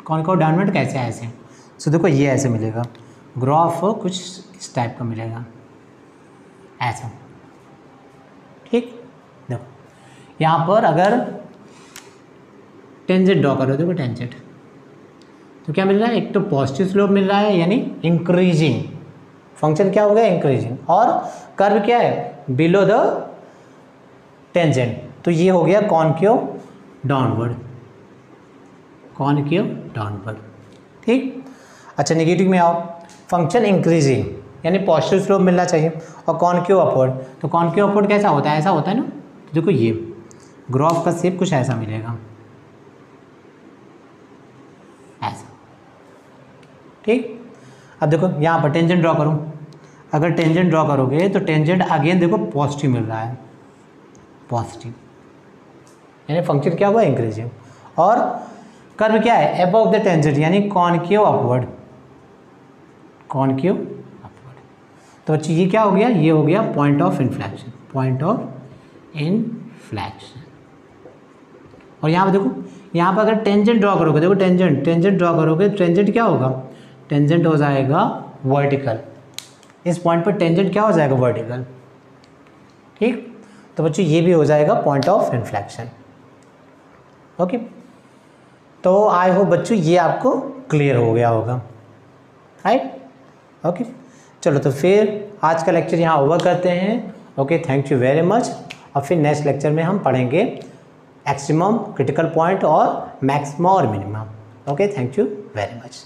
कॉनकेव डाउनवर्ड कैसे, ऐसे। सो देखो ये ऐसे मिलेगा, ग्राफ कुछ इस टाइप का मिलेगा, ऐसा। ठीक, देखो यहाँ पर अगर टेंजेंट ड्रॉ करो, देखो टेंजेंट, तो क्या मिल रहा है, एक तो पॉजिटिव स्लोप मिल रहा है यानी इंक्रीजिंग, फंक्शन क्या हो गया इंक्रीजिंग, और कर्व क्या है बिलो द टेंजेंट, तो ये हो गया कॉनकेव डाउनवर्ड, कॉनकेव डाउनवर्ड। ठीक, अच्छा नेगेटिव में आओ, फंक्शन इंक्रीजिंग यानी पॉजिटिव स्लोप मिलना चाहिए, और कॉनकेव अपवर्ड, तो कॉनकेव अपवर्ड कैसा होता है, ऐसा होता है ना। तो देखो ये ग्राफ का शेप कुछ ऐसा मिलेगा, ऐसा। ठीक, अब देखो यहाँ पर टेंजेंट ड्रॉ करूँ, अगर टेंजेंट ड्रॉ करोगे तो टेंजेंट अगेन देखो पॉजिटिव मिल रहा है, पॉजिटिव यानी फंक्शन क्या हुआ इंक्रीजिंग, और कर्व क्या है अबव द टेंजेंट यानी कॉनकेव अपवर्ड, कॉनकेव अपवर्ड। तो बच्चे ये क्या हो गया, ये हो गया point of inflection, point of inflection. और यहाँ पर देखो, यहाँ पर अगर टेंजेंट ड्रॉ करोगे, देखो टेंजेंट ड्रॉ करोगे, टेंजेंट क्या होगा, टेंजेंट हो जाएगा वर्टिकल, इस पॉइंट पर टेंजेंट क्या हो जाएगा वर्टिकल। ठीक, तो बच्चों ये भी हो जाएगा पॉइंट ऑफ इन्फ्लेक्शन। ओके, तो आई होप बच्चों ये आपको क्लियर हो गया होगा, राइट। ओके, चलो तो फिर आज का लेक्चर यहाँ ओवर करते हैं। Okay, thank you very much. और फिर नेक्स्ट लेक्चर में हम पढ़ेंगे एक्सट्रीमम, क्रिटिकल पॉइंट और मैक्सिमम और minimum. Okay, thank you very much.